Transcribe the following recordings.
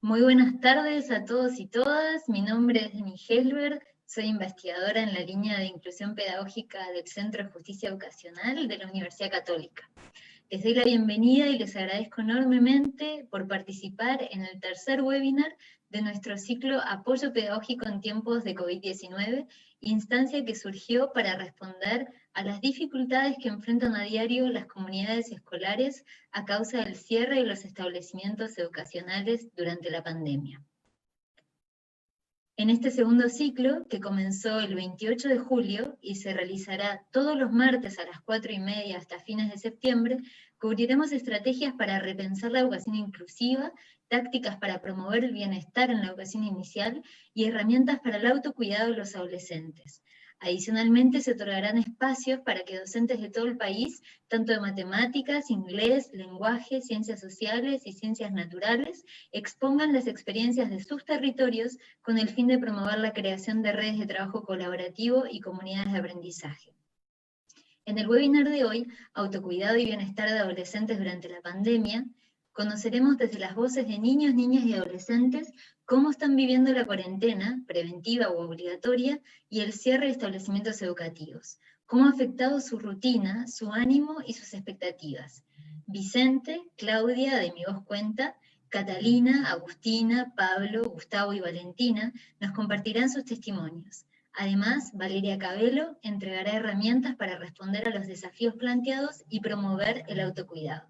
Muy buenas tardes a todos y todas. Mi nombre es Denny Helberg, soy investigadora en la línea de inclusión pedagógica del Centro de Justicia Educacional de la Universidad Católica. Les doy la bienvenida y les agradezco enormemente por participar en el tercer webinar de nuestro ciclo Apoyo Pedagógico en tiempos de COVID-19, instancia que surgió para responder a las dificultades que enfrentan a diario las comunidades escolares a causa del cierre de los establecimientos educacionales durante la pandemia. En este segundo ciclo, que comenzó el 28 de julio y se realizará todos los martes a las 4:30 hasta fines de septiembre, cubriremos estrategias para repensar la educación inclusiva, tácticas para promover el bienestar en la educación inicial y herramientas para el autocuidado de los adolescentes. Adicionalmente, se otorgarán espacios para que docentes de todo el país, tanto de matemáticas, inglés, lenguaje, ciencias sociales y ciencias naturales, expongan las experiencias de sus territorios con el fin de promover la creación de redes de trabajo colaborativo y comunidades de aprendizaje. En el webinar de hoy, Autocuidado y Bienestar de Adolescentes durante la Pandemia, conoceremos desde las voces de niños, niñas y adolescentes cómo están viviendo la cuarentena, preventiva o obligatoria, y el cierre de establecimientos educativos, cómo ha afectado su rutina, su ánimo y sus expectativas. Vicente, Claudia, de Mi Voz Cuenta, Catalina, Agustina, Pablo, Gustavo y Valentina nos compartirán sus testimonios. Además, Valeria Cabello entregará herramientas para responder a los desafíos planteados y promover el autocuidado.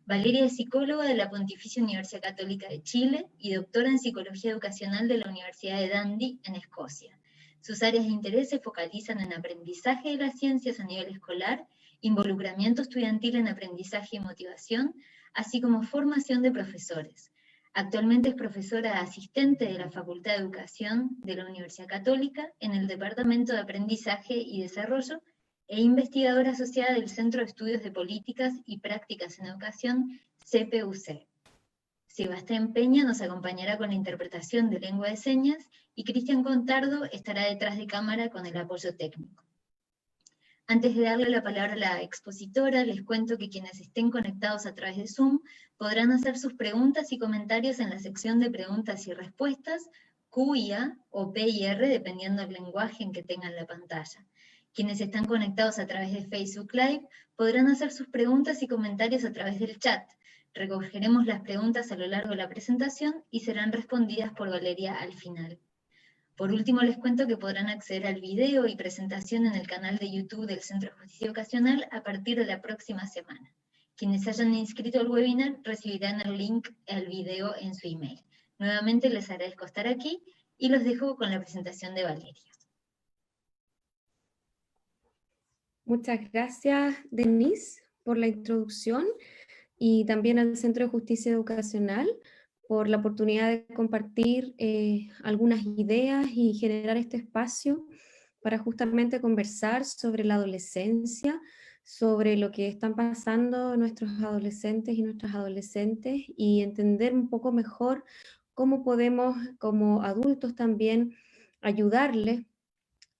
Valeria es psicóloga de la Pontificia Universidad Católica de Chile y doctora en Psicología Educacional de la Universidad de Dundee, en Escocia. Sus áreas de interés se focalizan en aprendizaje de las ciencias a nivel escolar, involucramiento estudiantil en aprendizaje y motivación, así como formación de profesores. Actualmente es profesora asistente de la Facultad de Educación de la Universidad Católica en el Departamento de Aprendizaje y Desarrollo e investigadora asociada del Centro de Estudios de Políticas y Prácticas en Educación, CPUC. Sebastián Peña nos acompañará con la interpretación de lengua de señas y Cristian Contardo estará detrás de cámara con el apoyo técnico. Antes de darle la palabra a la expositora, les cuento que quienes estén conectados a través de Zoom podrán hacer sus preguntas y comentarios en la sección de preguntas y respuestas, Q y A o P y R, dependiendo del lenguaje en que tengan la pantalla. Quienes están conectados a través de Facebook Live podrán hacer sus preguntas y comentarios a través del chat. Recogeremos las preguntas a lo largo de la presentación y serán respondidas por Valeria al final. Por último, les cuento que podrán acceder al video y presentación en el canal de YouTube del Centro de Justicia Educacional a partir de la próxima semana. Quienes hayan inscrito al webinar recibirán el link al video en su email. Nuevamente les agradezco estar aquí y los dejo con la presentación de Valeria. Muchas gracias, Denise, por la introducción y también al Centro de Justicia Educacional por la oportunidad de compartir algunas ideas y generar este espacio para justamente conversar sobre la adolescencia, sobre lo que están pasando nuestros adolescentes y nuestras adolescentes y entender un poco mejor cómo podemos, como adultos también, ayudarles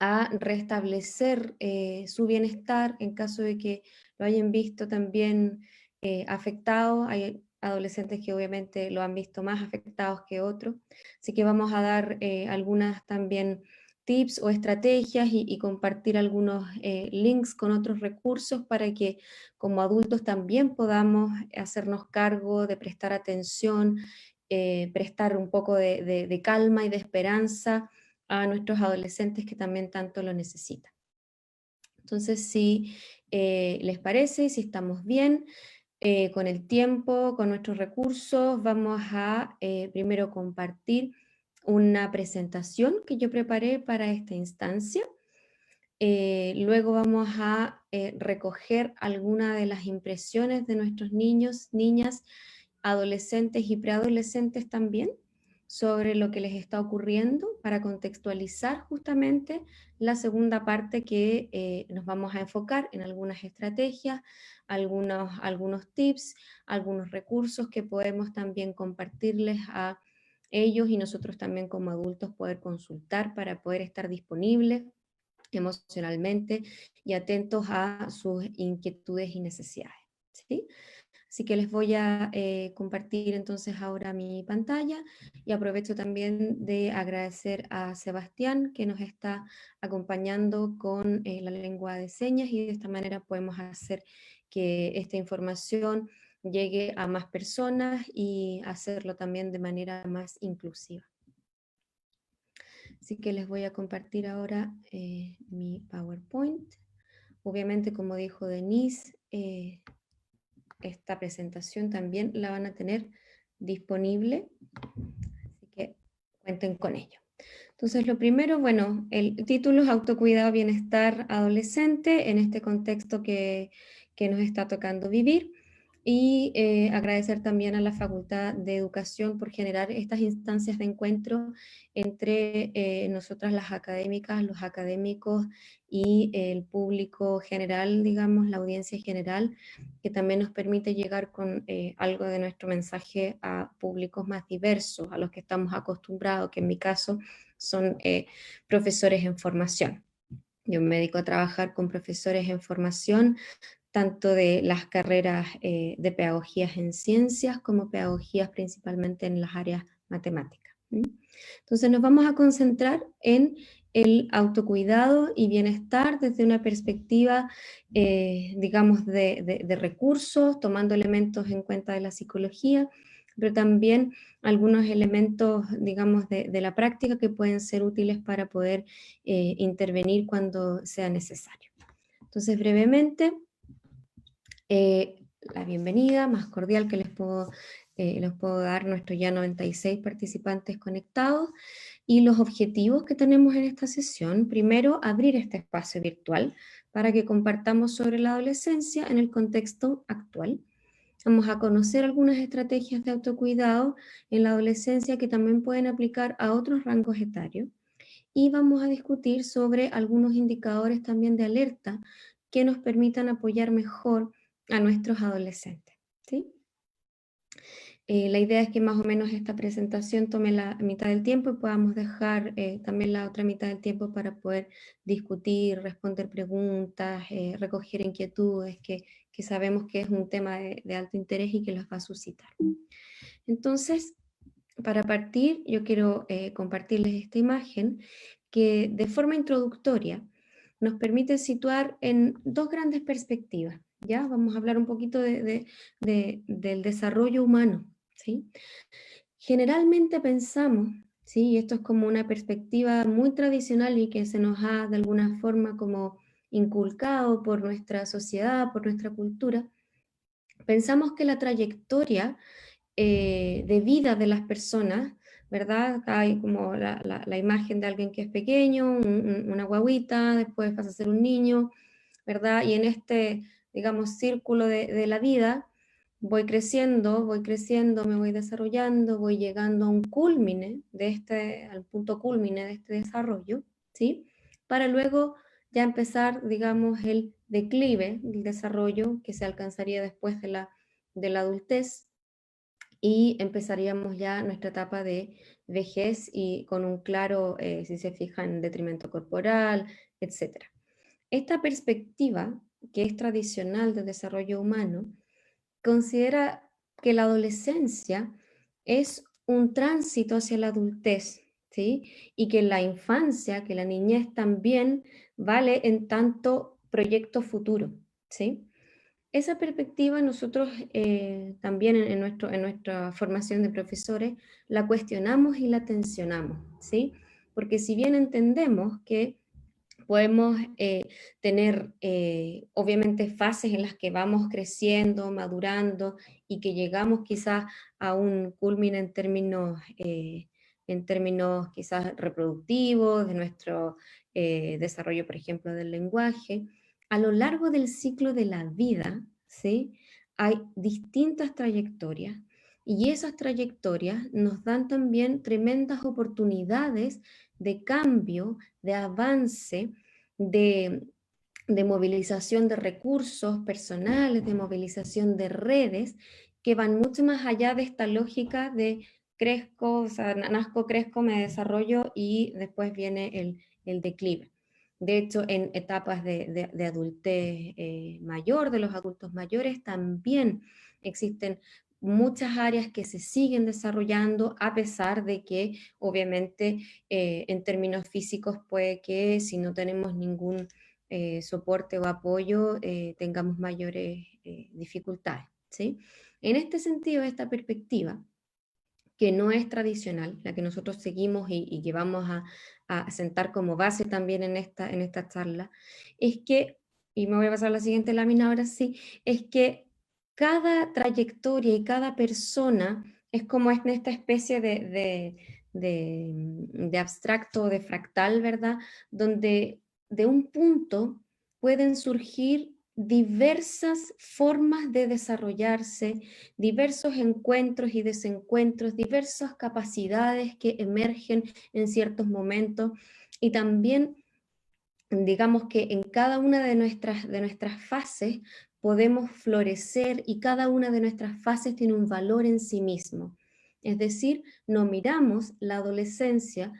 a restablecer su bienestar en caso de que lo hayan visto también afectado. Hay adolescentes que obviamente lo han visto más afectados que otros, así que vamos a dar algunas también tips o estrategias y compartir algunos links con otros recursos para que como adultos también podamos hacernos cargo de prestar atención, prestar un poco de calma y de esperanza a nuestros adolescentes que también tanto lo necesitan. Entonces, si les parece, si estamos bien con el tiempo, con nuestros recursos, vamos a primero compartir una presentación que yo preparé para esta instancia. Luego vamos a recoger algunas de las impresiones de nuestros niños, niñas, adolescentes y preadolescentes también, sobre lo que les está ocurriendo para contextualizar justamente la segunda parte que nos vamos a enfocar en algunas estrategias, algunos tips, algunos recursos que podemos también compartirles a ellos y nosotros también como adultos poder consultar para poder estar disponibles emocionalmente y atentos a sus inquietudes y necesidades, ¿sí? Así que les voy a compartir entonces ahora mi pantalla y aprovecho también de agradecer a Sebastián que nos está acompañando con la lengua de señas, y de esta manera podemos hacer que esta información llegue a más personas y hacerlo también de manera más inclusiva. Así que les voy a compartir ahora mi PowerPoint. Obviamente, como dijo Denise, esta presentación también la van a tener disponible, así que cuenten con ello. Entonces, lo primero, bueno, el título es Autocuidado, Bienestar Adolescente, en este contexto que nos está tocando vivir. Y agradecer también a la Facultad de Educación por generar estas instancias de encuentro entre nosotras las académicas, los académicos y el público general, digamos, la audiencia general, que también nos permite llegar con algo de nuestro mensaje a públicos más diversos, a los que estamos acostumbrados, que en mi caso son profesores en formación. Yo me dedico a trabajar con profesores en formación, tanto de las carreras de pedagogías en ciencias como pedagogías principalmente en las áreas matemáticas. Entonces nos vamos a concentrar en el autocuidado y bienestar desde una perspectiva, digamos, de recursos, tomando elementos en cuenta de la psicología, pero también algunos elementos, digamos, de la práctica que pueden ser útiles para poder intervenir cuando sea necesario. Entonces, brevemente, la bienvenida más cordial que les puedo dar, nuestros ya 96 participantes conectados, y los objetivos que tenemos en esta sesión. Primero, abrir este espacio virtual para que compartamos sobre la adolescencia en el contexto actual. Vamos a conocer algunas estrategias de autocuidado en la adolescencia que también pueden aplicar a otros rangos etarios. Y vamos a discutir sobre algunos indicadores también de alerta que nos permitan apoyar mejor a nuestros adolescentes, ¿sí? La idea es que más o menos esta presentación tome la mitad del tiempo y podamos dejar también la otra mitad del tiempo para poder discutir, responder preguntas, recoger inquietudes que sabemos que es un tema de alto interés y que las va a suscitar. Entonces, para partir, yo quiero compartirles esta imagen que de forma introductoria nos permite situar en dos grandes perspectivas. ¿Ya? Vamos a hablar un poquito del desarrollo humano, ¿sí? Generalmente pensamos, ¿sí? Y esto es como una perspectiva muy tradicional y que se nos ha de alguna forma como inculcado por nuestra sociedad, por nuestra cultura, pensamos que la trayectoria de vida de las personas, ¿verdad? Acá hay como la imagen de alguien que es pequeño, una guaguita, después pasa a ser un niño, ¿verdad? Y en este, digamos, círculo de la vida, voy creciendo, me voy desarrollando, voy llegando a un culmine al punto culmine de este desarrollo, ¿sí? Para luego ya empezar, digamos, el declive del desarrollo que se alcanzaría después de la adultez, y empezaríamos ya nuestra etapa de vejez y con un claro, si se fijan, detrimento corporal, etc. Esta perspectiva, que es tradicional del desarrollo humano, considera que la adolescencia es un tránsito hacia la adultez, ¿sí? Y que la infancia, que la niñez también vale en tanto proyecto futuro, ¿sí? Esa perspectiva nosotros también en nuestra formación de profesores la cuestionamos y la tensionamos, ¿sí? Porque si bien entendemos que podemos tener obviamente fases en las que vamos creciendo, madurando y que llegamos quizás a un culmine en términos quizás reproductivos, de nuestro desarrollo, por ejemplo, del lenguaje. A lo largo del ciclo de la vida, ¿sí? Hay distintas trayectorias, y esas trayectorias nos dan también tremendas oportunidades de cambio, de avance, de movilización de recursos personales, de movilización de redes, que van mucho más allá de esta lógica de crezco, o sea, nazco, crezco, me desarrollo y después viene el declive. De hecho, en etapas de adultez mayor, de los adultos mayores, también existen muchas áreas que se siguen desarrollando a pesar de que obviamente en términos físicos puede que si no tenemos ningún soporte o apoyo tengamos mayores dificultades, ¿sí? En este sentido, esta perspectiva, que no es tradicional, la que nosotros seguimos y que vamos a sentar como base también en esta charla, es que, y me voy a pasar a la siguiente lámina ahora sí, es que cada trayectoria y cada persona es como en esta especie de abstracto, de fractal, ¿verdad? Donde de un punto pueden surgir diversas formas de desarrollarse, diversos encuentros y desencuentros, diversas capacidades que emergen en ciertos momentos y también digamos que en cada una de nuestras fases podemos florecer y cada una de nuestras fases tiene un valor en sí mismo. Es decir, no miramos la adolescencia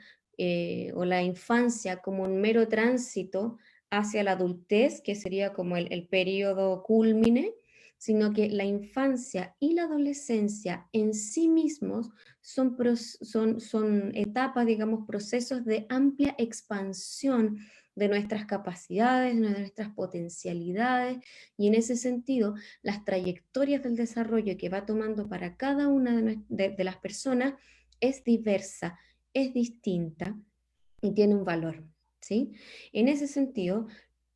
o la infancia como un mero tránsito hacia la adultez, que sería como el periodo cúlmine, sino que la infancia y la adolescencia en sí mismos son etapas, digamos, procesos de amplia expansión de nuestras capacidades, de nuestras potencialidades, y en ese sentido, las trayectorias del desarrollo que va tomando para cada una de las personas es diversa, es distinta y tiene un valor, ¿sí? En ese sentido,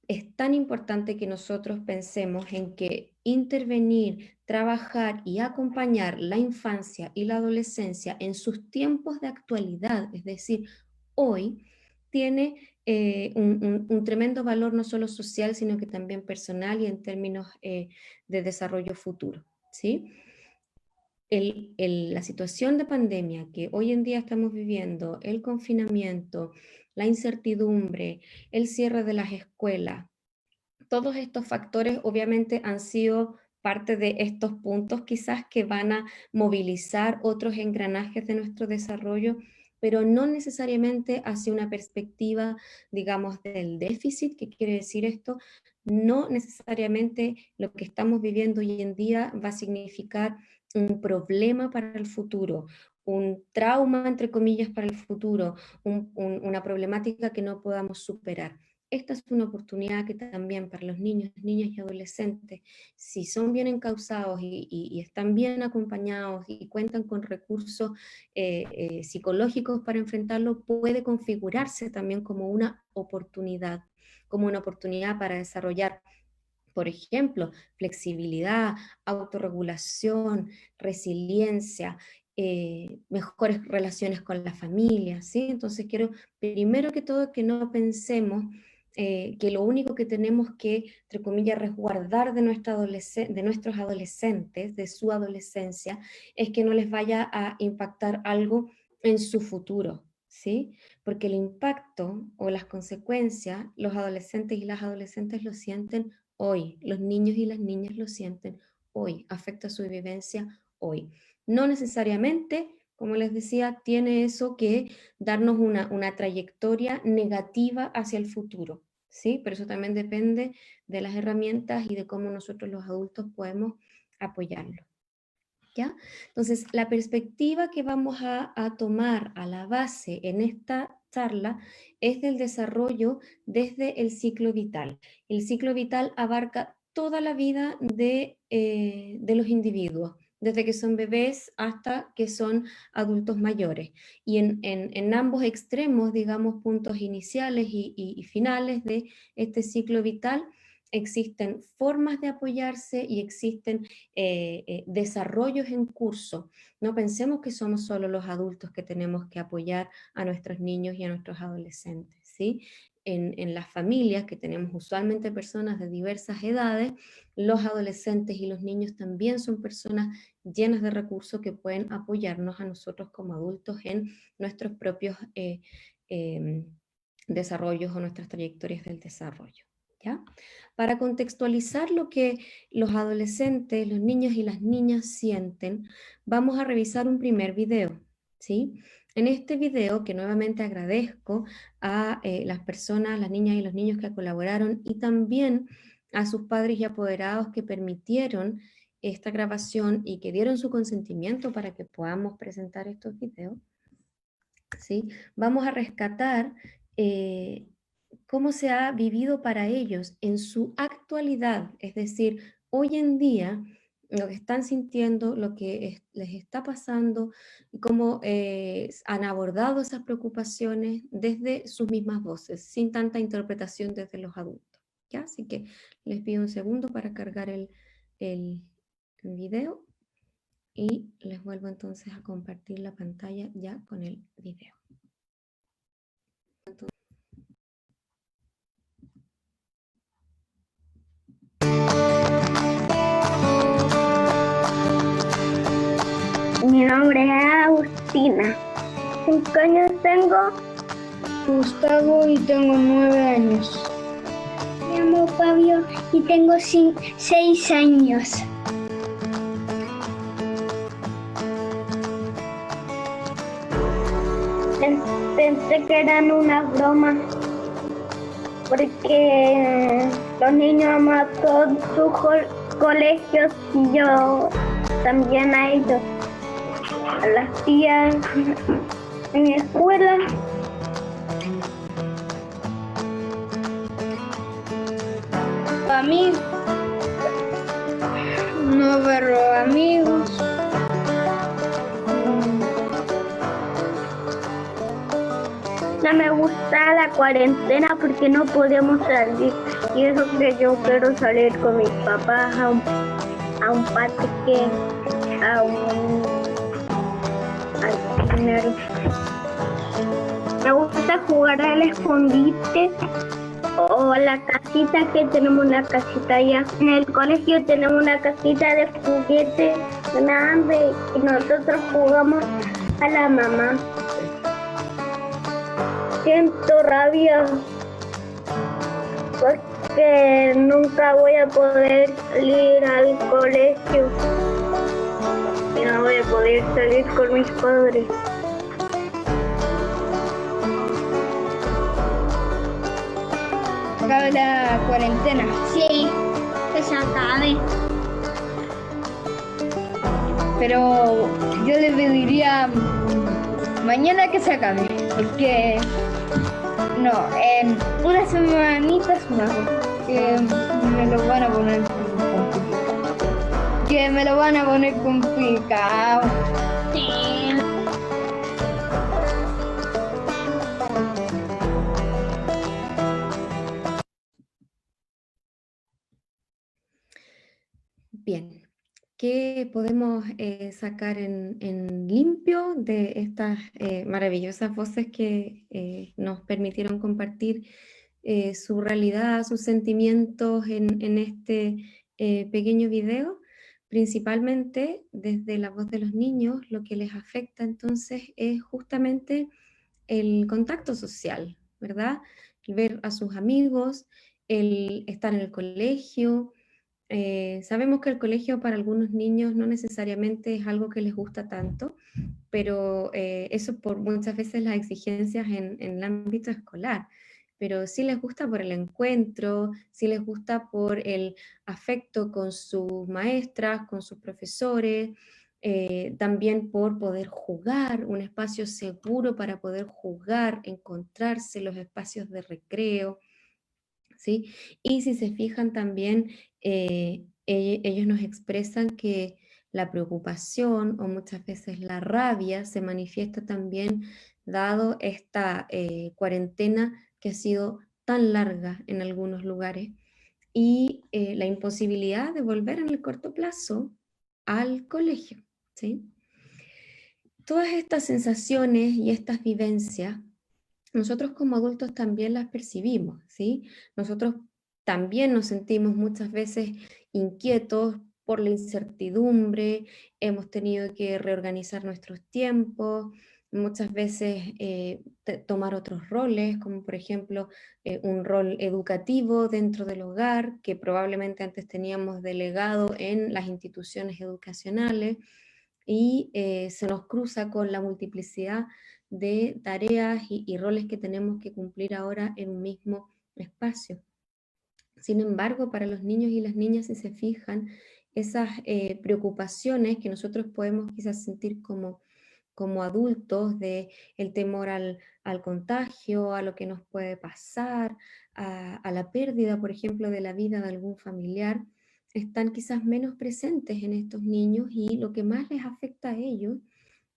es tan importante que nosotros pensemos en que intervenir, trabajar y acompañar la infancia y la adolescencia en sus tiempos de actualidad, es decir, hoy, tiene un tremendo valor no solo social, sino que también personal y en términos de desarrollo futuro, ¿sí? La situación de pandemia que hoy en día estamos viviendo, el confinamiento, la incertidumbre, el cierre de las escuelas, todos estos factores obviamente han sido parte de estos puntos quizás que van a movilizar otros engranajes de nuestro desarrollo, pero no necesariamente hacia una perspectiva, digamos, del déficit. ¿Qué quiere decir esto? No necesariamente lo que estamos viviendo hoy en día va a significar un problema para el futuro, un trauma, entre comillas, para el futuro, una problemática que no podamos superar. Esta es una oportunidad que también para los niños, niñas y adolescentes, si son bien encausados y están bien acompañados y cuentan con recursos psicológicos para enfrentarlo, puede configurarse también como una oportunidad para desarrollar, por ejemplo, flexibilidad, autorregulación, resiliencia, mejores relaciones con la familia, ¿sí? Entonces quiero, primero que todo, que no pensemos que lo único que tenemos que, entre comillas, resguardar de nuestros adolescentes, de su adolescencia, es que no les vaya a impactar algo en su futuro, ¿sí? Porque el impacto o las consecuencias, los adolescentes y las adolescentes lo sienten hoy, los niños y las niñas lo sienten hoy, afecta su vivencia hoy. No necesariamente, como les decía, tiene eso que darnos una trayectoria negativa hacia el futuro, ¿sí? Pero eso también depende de las herramientas y de cómo nosotros los adultos podemos apoyarlo, ¿ya? Entonces, la perspectiva que vamos a tomar a la base en esta charla es del desarrollo desde el ciclo vital. El ciclo vital abarca toda la vida de los individuos, desde que son bebés hasta que son adultos mayores. Y en ambos extremos, digamos, puntos iniciales y finales de este ciclo vital, existen formas de apoyarse y existen desarrollos en curso. No pensemos que somos solo los adultos que tenemos que apoyar a nuestros niños y a nuestros adolescentes, ¿sí? En las familias, que tenemos usualmente personas de diversas edades, los adolescentes y los niños también son personas llenas de recursos que pueden apoyarnos a nosotros como adultos en nuestros propios desarrollos o nuestras trayectorias del desarrollo, ¿ya? Para contextualizar lo que los adolescentes, los niños y las niñas sienten, vamos a revisar un primer video, ¿sí? En este video, que nuevamente agradezco a las personas, las niñas y los niños que colaboraron y también a sus padres y apoderados que permitieron esta grabación y que dieron su consentimiento para que podamos presentar estos videos, ¿sí? Vamos a rescatar cómo se ha vivido para ellos en su actualidad, es decir, hoy en día, lo que están sintiendo, lo que les está pasando, y cómo han abordado esas preocupaciones desde sus mismas voces, sin tanta interpretación desde los adultos. ¿Ya? Así que les pido un segundo para cargar el video y les vuelvo entonces a compartir la pantalla ya con el video. Mi nombre es Agustina. 5 años tengo. Gustavo y tengo 9 años. Me llamo Fabio y tengo 6 años. Pensé que eran una broma porque los niños aman todos sus colegios y yo también a ellos, a las tías en mi escuela. Amigos, no ver amigos. No me gusta la cuarentena porque no podemos salir y eso que yo quiero salir con mis papás a un parque, al primero. Me gusta jugar al escondite o la casita, que tenemos una casita allá. En el colegio tenemos una casita de juguete grande y nosotros jugamos a la mamá. Siento rabia porque nunca voy a poder salir al colegio y no voy a poder salir con mis padres. Acabe la cuarentena. Sí, que se acabe. Pero yo le pediría mañana que se acabe, porque no, en unas semanitas más, que me lo van a poner complicado. Que me lo van a poner complicado. Sí. Bien, ¿qué podemos sacar en limpio de estas maravillosas voces que nos permitieron compartir su realidad, sus sentimientos en este pequeño video? Principalmente desde la voz de los niños, lo que les afecta entonces es justamente el contacto social, ¿verdad? El ver a sus amigos, el estar en el colegio. Sabemos que el colegio para algunos niños no necesariamente es algo que les gusta tanto, pero eso por muchas veces las exigencias en el ámbito escolar, pero sí les gusta por el encuentro, sí les gusta por el afecto con sus maestras, con sus profesores, también por poder jugar, un espacio seguro para poder jugar, encontrarse, los espacios de recreo, ¿sí? Y si se fijan también, ellos nos expresan que la preocupación o muchas veces la rabia se manifiesta también dado esta cuarentena que ha sido tan larga en algunos lugares y la imposibilidad de volver en el corto plazo al colegio, ¿sí? Todas estas sensaciones y estas vivencias nosotros como adultos también las percibimos, ¿sí? Nosotros también nos sentimos muchas veces inquietos por la incertidumbre, hemos tenido que reorganizar nuestros tiempos, muchas veces tomar otros roles, como por ejemplo un rol educativo dentro del hogar, que probablemente antes teníamos delegado en las instituciones educacionales, y se nos cruza con la multiplicidad de tareas y roles que tenemos que cumplir ahora en un mismo espacio. Sin embargo, para los niños y las niñas, si se fijan, esas preocupaciones que nosotros podemos quizás sentir como adultos, de el temor al contagio, a lo que nos puede pasar, a la pérdida, por ejemplo, de la vida de algún familiar, están quizás menos presentes en estos niños, y lo que más les afecta a ellos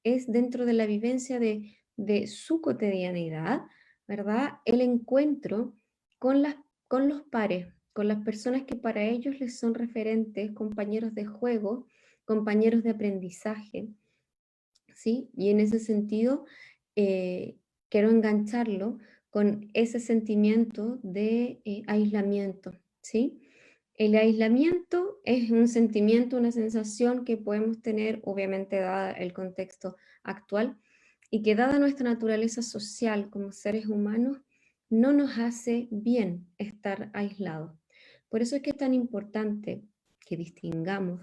es dentro de la vivencia de su cotidianidad, ¿verdad? El encuentro con los pares, con las personas que para ellos les son referentes, compañeros de juego, compañeros de aprendizaje, ¿sí? Y en ese sentido, quiero engancharlo con ese sentimiento de aislamiento, ¿sí? El aislamiento es un sentimiento, una sensación que podemos tener, obviamente dada el contexto actual, y que dada nuestra naturaleza social como seres humanos, no nos hace bien estar aislados. Por eso es que es tan importante que distingamos,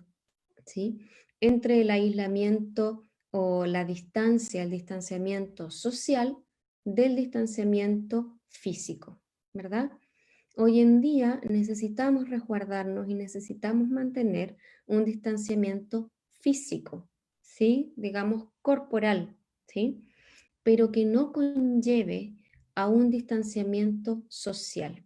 ¿sí?, entre el aislamiento o la distancia, el distanciamiento social, del distanciamiento físico, ¿verdad? Hoy en día necesitamos resguardarnos y necesitamos mantener un distanciamiento físico, ¿sí? Digamos corporal, ¿sí? Pero que no conlleve a un distanciamiento social,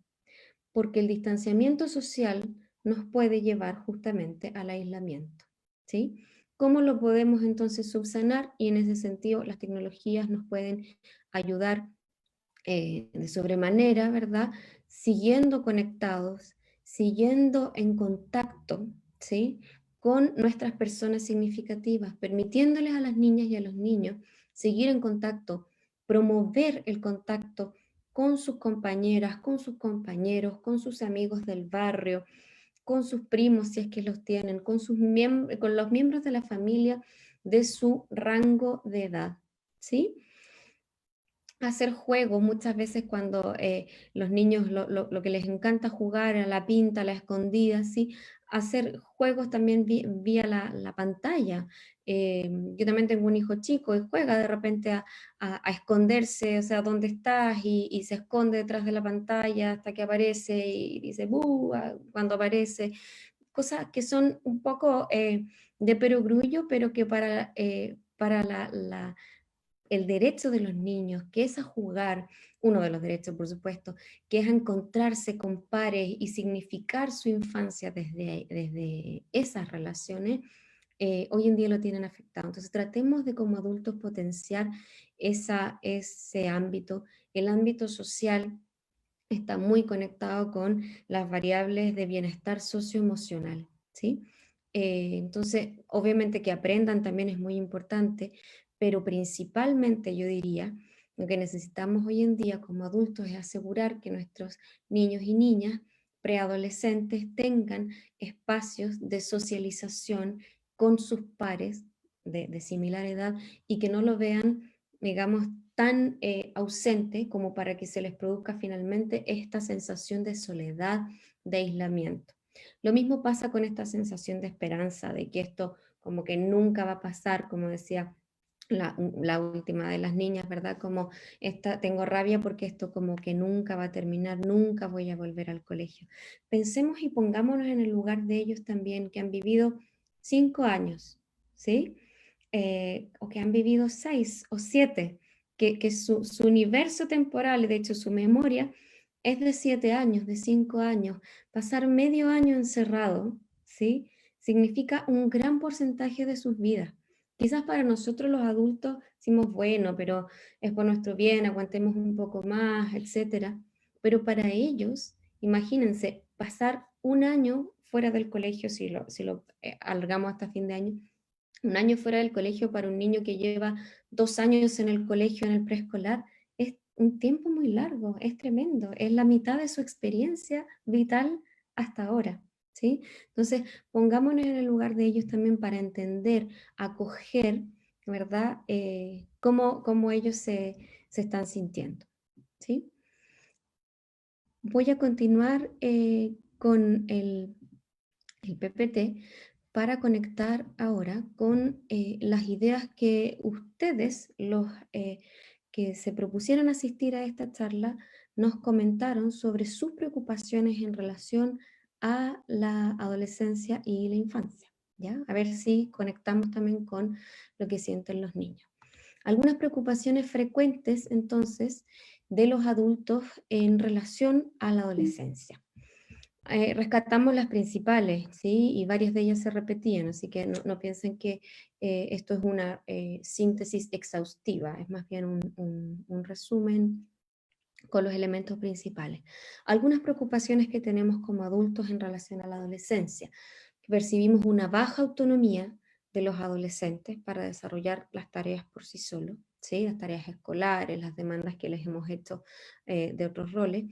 porque el distanciamiento social nos puede llevar justamente al aislamiento, ¿sí? ¿Cómo lo podemos entonces subsanar? Y en ese sentido las tecnologías nos pueden ayudar de sobremanera, ¿verdad? Siguiendo conectados, siguiendo en contacto, ¿sí?, con nuestras personas significativas, permitiéndoles a las niñas y a los niños seguir en contacto, promover el contacto con sus compañeras, con sus compañeros, con sus amigos del barrio, con sus primos si es que los tienen, con los miembros de la familia de su rango de edad, ¿sí? Hacer juegos, muchas veces cuando los niños lo que les encanta jugar a la pinta, a la escondida, ¿sí? Hacer juegos también vía la pantalla. Yo también tengo un hijo chico y juega de repente a esconderse, o sea, ¿dónde estás? Y se esconde detrás de la pantalla hasta que aparece y dice ¡buh! Cuando aparece. Cosas que son un poco de perogrullo, pero que para el derecho de los niños, que es a jugar, uno de los derechos, por supuesto, que es a encontrarse con pares y significar su infancia desde esas relaciones, hoy en día lo tienen afectado. Entonces tratemos de como adultos potenciar ese ámbito. El ámbito social está muy conectado con las variables de bienestar socioemocional, ¿sí? Entonces, obviamente que aprendan también es muy importante, pero principalmente yo diría, lo que necesitamos hoy en día como adultos es asegurar que nuestros niños y niñas preadolescentes tengan espacios de socialización con sus pares de similar edad, y que no lo vean, digamos, tan ausente como para que se les produzca finalmente esta sensación de soledad, de aislamiento. Lo mismo pasa con esta sensación de esperanza, de que esto como que nunca va a pasar, como decía la última de las niñas, ¿verdad? Como tengo rabia porque esto como que nunca va a terminar, nunca voy a volver al colegio. Pensemos y pongámonos en el lugar de ellos también, que han vivido 5 años, ¿sí? O que han vivido 6 o 7, que su universo temporal, de hecho su memoria, es de 7 años, de 5 años. Pasar medio año encerrado, ¿sí?, significa un gran porcentaje de sus vidas. Quizás para nosotros los adultos decimos, bueno, pero es por nuestro bien, aguantemos un poco más, etc. Pero para ellos, imagínense, pasar un año fuera del colegio, si lo alargamos hasta fin de año, un año fuera del colegio para un niño que lleva 2 años en el colegio, en el preescolar, es un tiempo muy largo, es tremendo, es la mitad de su experiencia vital hasta ahora, ¿sí? Entonces, pongámonos en el lugar de ellos también para entender, acoger, ¿verdad? Cómo ellos se están sintiendo, ¿sí? Voy a continuar con el PPT para conectar ahora con las ideas que ustedes, los que se propusieron asistir a esta charla, nos comentaron sobre sus preocupaciones en relación a la adolescencia y la infancia, ¿ya? A ver si conectamos también con lo que sienten los niños. Algunas preocupaciones frecuentes, entonces, de los adultos en relación a la adolescencia. Rescatamos las principales, ¿sí? Y varias de ellas se repetían, así que no piensen que esto es una síntesis exhaustiva, es más bien un resumen con los elementos principales. Algunas preocupaciones que tenemos como adultos en relación a la adolescencia. Percibimos una baja autonomía de los adolescentes para desarrollar las tareas por sí solos, ¿sí? Las tareas escolares, las demandas que les hemos hecho de otros roles,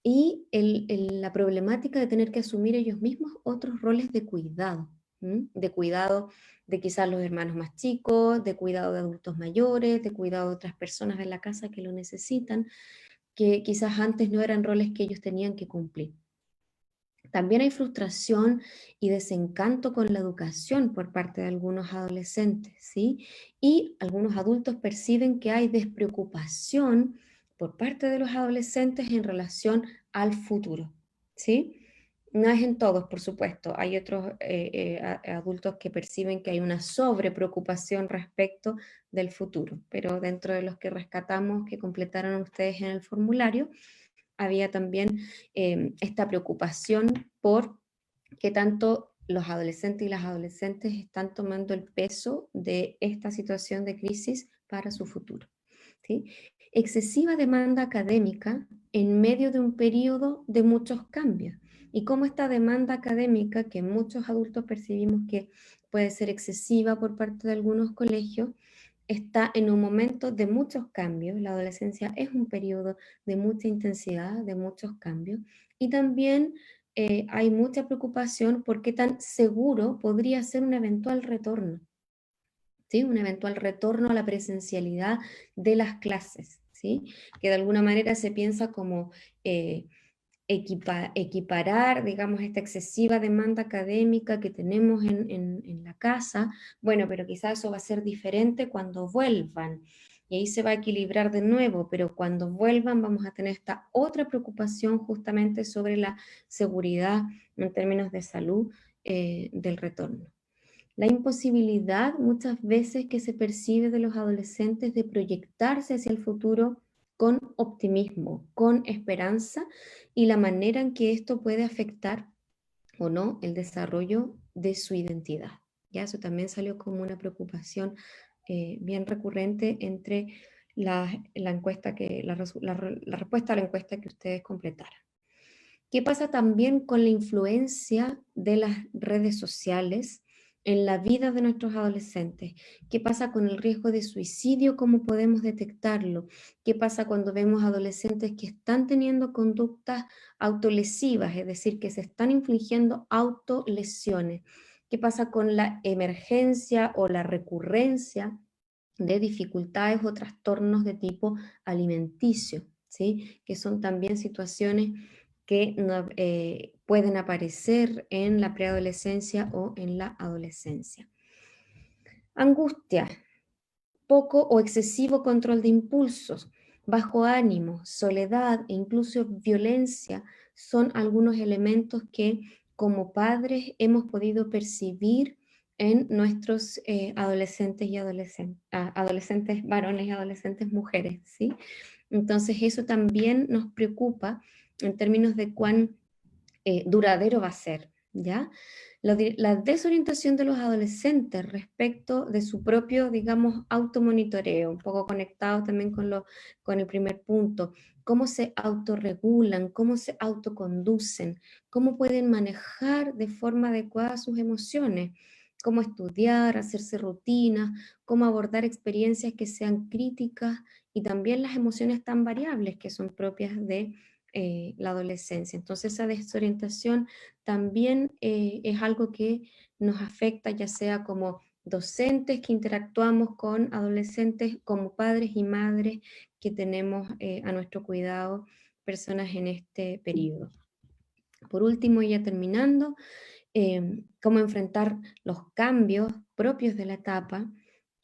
y la problemática de tener que asumir ellos mismos otros roles de cuidado, ¿m? De cuidado de quizás los hermanos más chicos, de cuidado de adultos mayores, de cuidado de otras personas de la casa que lo necesitan, que quizás antes no eran roles que ellos tenían que cumplir. También hay frustración y desencanto con la educación por parte de algunos adolescentes, ¿sí? Y algunos adultos perciben que hay despreocupación por parte de los adolescentes en relación al futuro, ¿sí? No es en todos, por supuesto. Hay otros adultos que perciben que hay una sobrepreocupación respecto del futuro, pero dentro de los que rescatamos, que completaron ustedes en el formulario, había también esta preocupación por qué tanto los adolescentes y las adolescentes están tomando el peso de esta situación de crisis para su futuro, ¿sí? Excesiva demanda académica en medio de un periodo de muchos cambios. Y cómo esta demanda académica, que muchos adultos percibimos que puede ser excesiva por parte de algunos colegios, está en un momento de muchos cambios. La adolescencia es un periodo de mucha intensidad, de muchos cambios, y también hay mucha preocupación por qué tan seguro podría ser un eventual retorno, ¿sí? Un eventual retorno a la presencialidad de las clases, ¿sí? Que de alguna manera se piensa como equiparar, digamos, esta excesiva demanda académica que tenemos en la casa. Bueno, pero quizás eso va a ser diferente cuando vuelvan, y ahí se va a equilibrar de nuevo, pero cuando vuelvan vamos a tener esta otra preocupación justamente sobre la seguridad en términos de salud del retorno. La imposibilidad muchas veces que se percibe de los adolescentes de proyectarse hacia el futuro con optimismo, con esperanza, y la manera en que esto puede afectar o no el desarrollo de su identidad. Ya eso también salió como una preocupación bien recurrente entre la respuesta a la encuesta que ustedes completaron. ¿Qué pasa también con la influencia de las redes sociales en la vida de nuestros adolescentes? ¿Qué pasa con el riesgo de suicidio? ¿Cómo podemos detectarlo? ¿Qué pasa cuando vemos adolescentes que están teniendo conductas autolesivas, es decir, que se están infligiendo autolesiones? ¿Qué pasa con la emergencia o la recurrencia de dificultades o trastornos de tipo alimenticio, ¿sí? Que son también situaciones que pueden aparecer en la preadolescencia o en la adolescencia? Angustia, poco o excesivo control de impulsos, bajo ánimo, soledad e incluso violencia son algunos elementos que como padres hemos podido percibir en nuestros adolescentes y adolescentes varones y adolescentes mujeres, ¿sí? Entonces eso también nos preocupa en términos de cuán duradero va a ser, ¿ya? La desorientación de los adolescentes respecto de su propio, digamos, automonitoreo, un poco conectado también con el primer punto, cómo se autorregulan, cómo se autoconducen, cómo pueden manejar de forma adecuada sus emociones, cómo estudiar, hacerse rutinas, cómo abordar experiencias que sean críticas, y también las emociones tan variables que son propias de la adolescencia. Entonces esa desorientación también es algo que nos afecta, ya sea como docentes que interactuamos con adolescentes, como padres y madres que tenemos a nuestro cuidado personas en este periodo. Por último, ya terminando, cómo enfrentar los cambios propios de la etapa.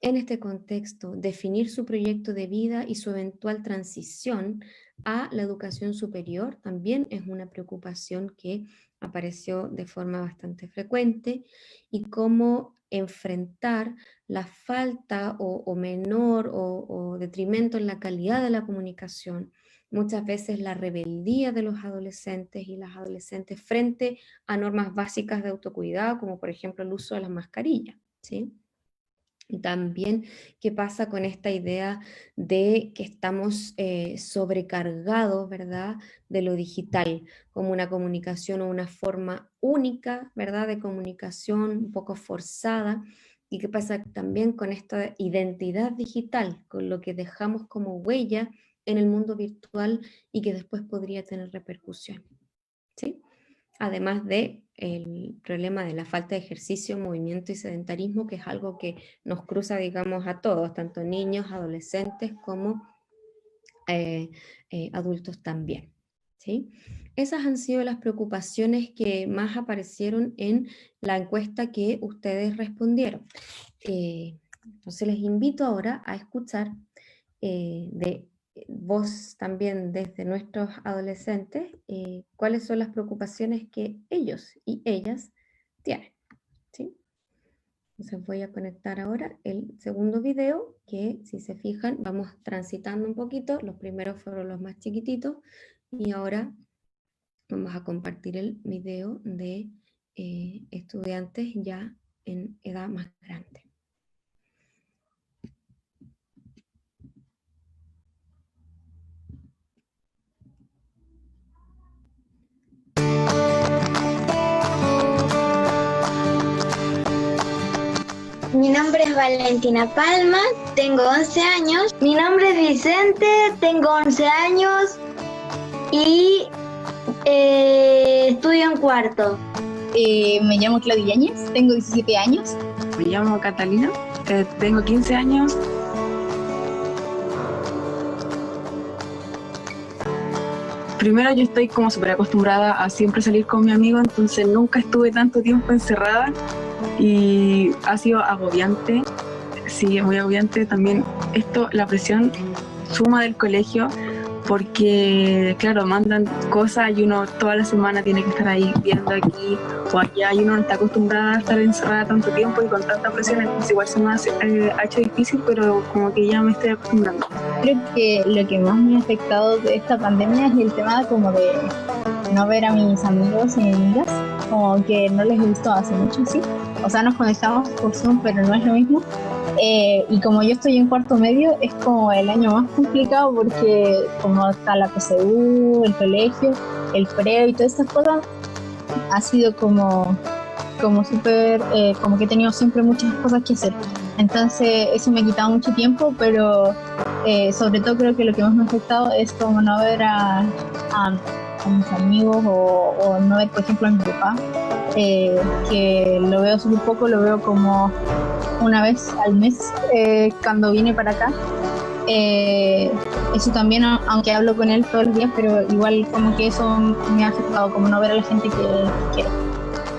En este contexto, definir su proyecto de vida y su eventual transición a la educación superior también es una preocupación que apareció de forma bastante frecuente, y cómo enfrentar la falta o menor o detrimento en la calidad de la comunicación, muchas veces la rebeldía de los adolescentes y las adolescentes frente a normas básicas de autocuidado, como por ejemplo el uso de las mascarillas, ¿sí? Y también qué pasa con esta idea de que estamos sobrecargados, ¿verdad?, de lo digital, como una comunicación o una forma única, ¿verdad?, de comunicación un poco forzada. Y qué pasa también con esta identidad digital, con lo que dejamos como huella en el mundo virtual y que después podría tener repercusión, ¿sí? Además de el problema de la falta de ejercicio, movimiento y sedentarismo, que es algo que nos cruza, digamos, a todos, tanto niños, adolescentes como adultos también, ¿sí? Esas han sido las preocupaciones que más aparecieron en la encuesta que ustedes respondieron. Entonces les invito ahora a escuchar de voz también desde nuestros adolescentes, cuáles son las preocupaciones que ellos y ellas tienen, ¿sí? Entonces voy a conectar ahora el segundo video, que si se fijan vamos transitando un poquito. Los primeros fueron los más chiquititos y ahora vamos a compartir el video de estudiantes ya en edad más grande. Mi nombre es Valentina Palma, tengo 11 años. Mi nombre es Vicente, tengo 11 años y estudio en cuarto. Me llamo Claudia Yáñez, tengo 17 años. Me llamo Catalina, tengo 15 años. Primero, yo estoy como súper acostumbrada a siempre salir con mi amigo, entonces nunca estuve tanto tiempo encerrada y ha sido agobiante. Sí, es muy agobiante también esto, la presión suma del colegio, porque claro, mandan cosas y uno toda la semana tiene que estar ahí viendo aquí o allá, y uno no está acostumbrada a estar encerrada tanto tiempo y con tanta presión, entonces igual se me ha hecho difícil, pero como que ya me estoy acostumbrando. Creo que lo que más me ha afectado de esta pandemia es el tema como de no ver a mis amigos y amigas, como que no les he visto hace mucho, sí. O sea, nos conectamos por Zoom, pero no es lo mismo. Y como yo estoy en cuarto medio, es como el año más complicado porque como está la PSU, el colegio, el preo y todas estas cosas, ha sido como súper, como que he tenido siempre muchas cosas que hacer. Entonces eso me ha quitado mucho tiempo, pero sobre todo creo que lo que más me ha afectado es como no ver a mis amigos o no ver, por ejemplo, a mi papá, que lo veo súper poco, lo veo como una vez al mes cuando viene para acá. Eso también, aunque hablo con él todos los días, pero igual como que eso me ha afectado, como no ver a la gente que quiero.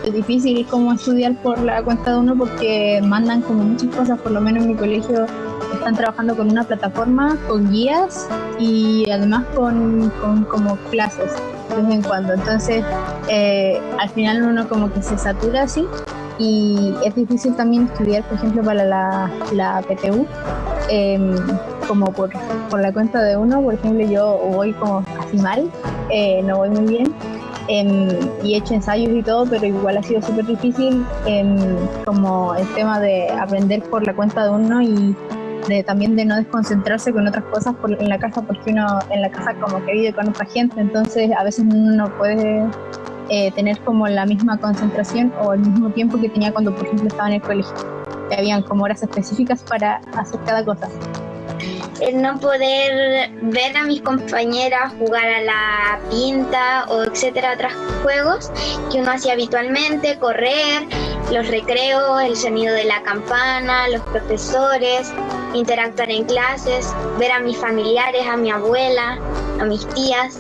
Es difícil como estudiar por la cuenta de uno porque mandan como muchas cosas, por lo menos en mi colegio están trabajando con una plataforma, con guías y además con como clases de vez en cuando. Entonces al final uno como que se satura así y es difícil también estudiar, por ejemplo, para la PTU, como por la cuenta de uno. Por ejemplo, yo voy como casi mal, no voy muy bien. Y he hecho ensayos y todo, pero igual ha sido súper difícil como el tema de aprender por la cuenta de uno y también de no desconcentrarse con otras cosas en la casa, porque uno en la casa como que vive con otra gente, entonces a veces uno no puede tener como la misma concentración o el mismo tiempo que tenía cuando, por ejemplo, estaba en el colegio, que habían como horas específicas para hacer cada cosa. El no poder ver a mis compañeras jugar a la pinta o etcétera, otros juegos que uno hacía habitualmente, correr, los recreos, el sonido de la campana, los profesores, interactuar en clases, ver a mis familiares, a mi abuela, a mis tías.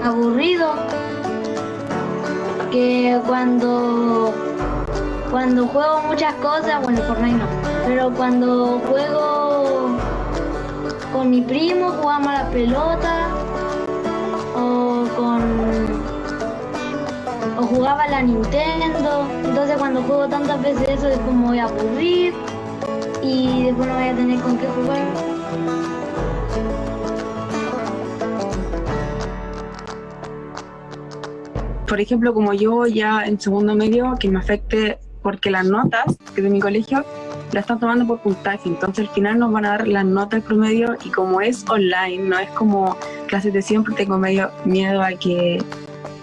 Aburrido, que cuando juego muchas cosas, bueno, Fortnite no, pero cuando juego con mi primo, jugamos a la pelota o jugaba a la Nintendo. Entonces cuando juego tantas veces eso después me voy a aburrir y después no voy a tener con qué jugar. Por ejemplo, como yo ya en segundo medio, que me afecte porque las notas que de mi colegio la están tomando por puntaje, entonces al final nos van a dar las notas del promedio y como es online, no es como clases de siempre, tengo medio miedo a que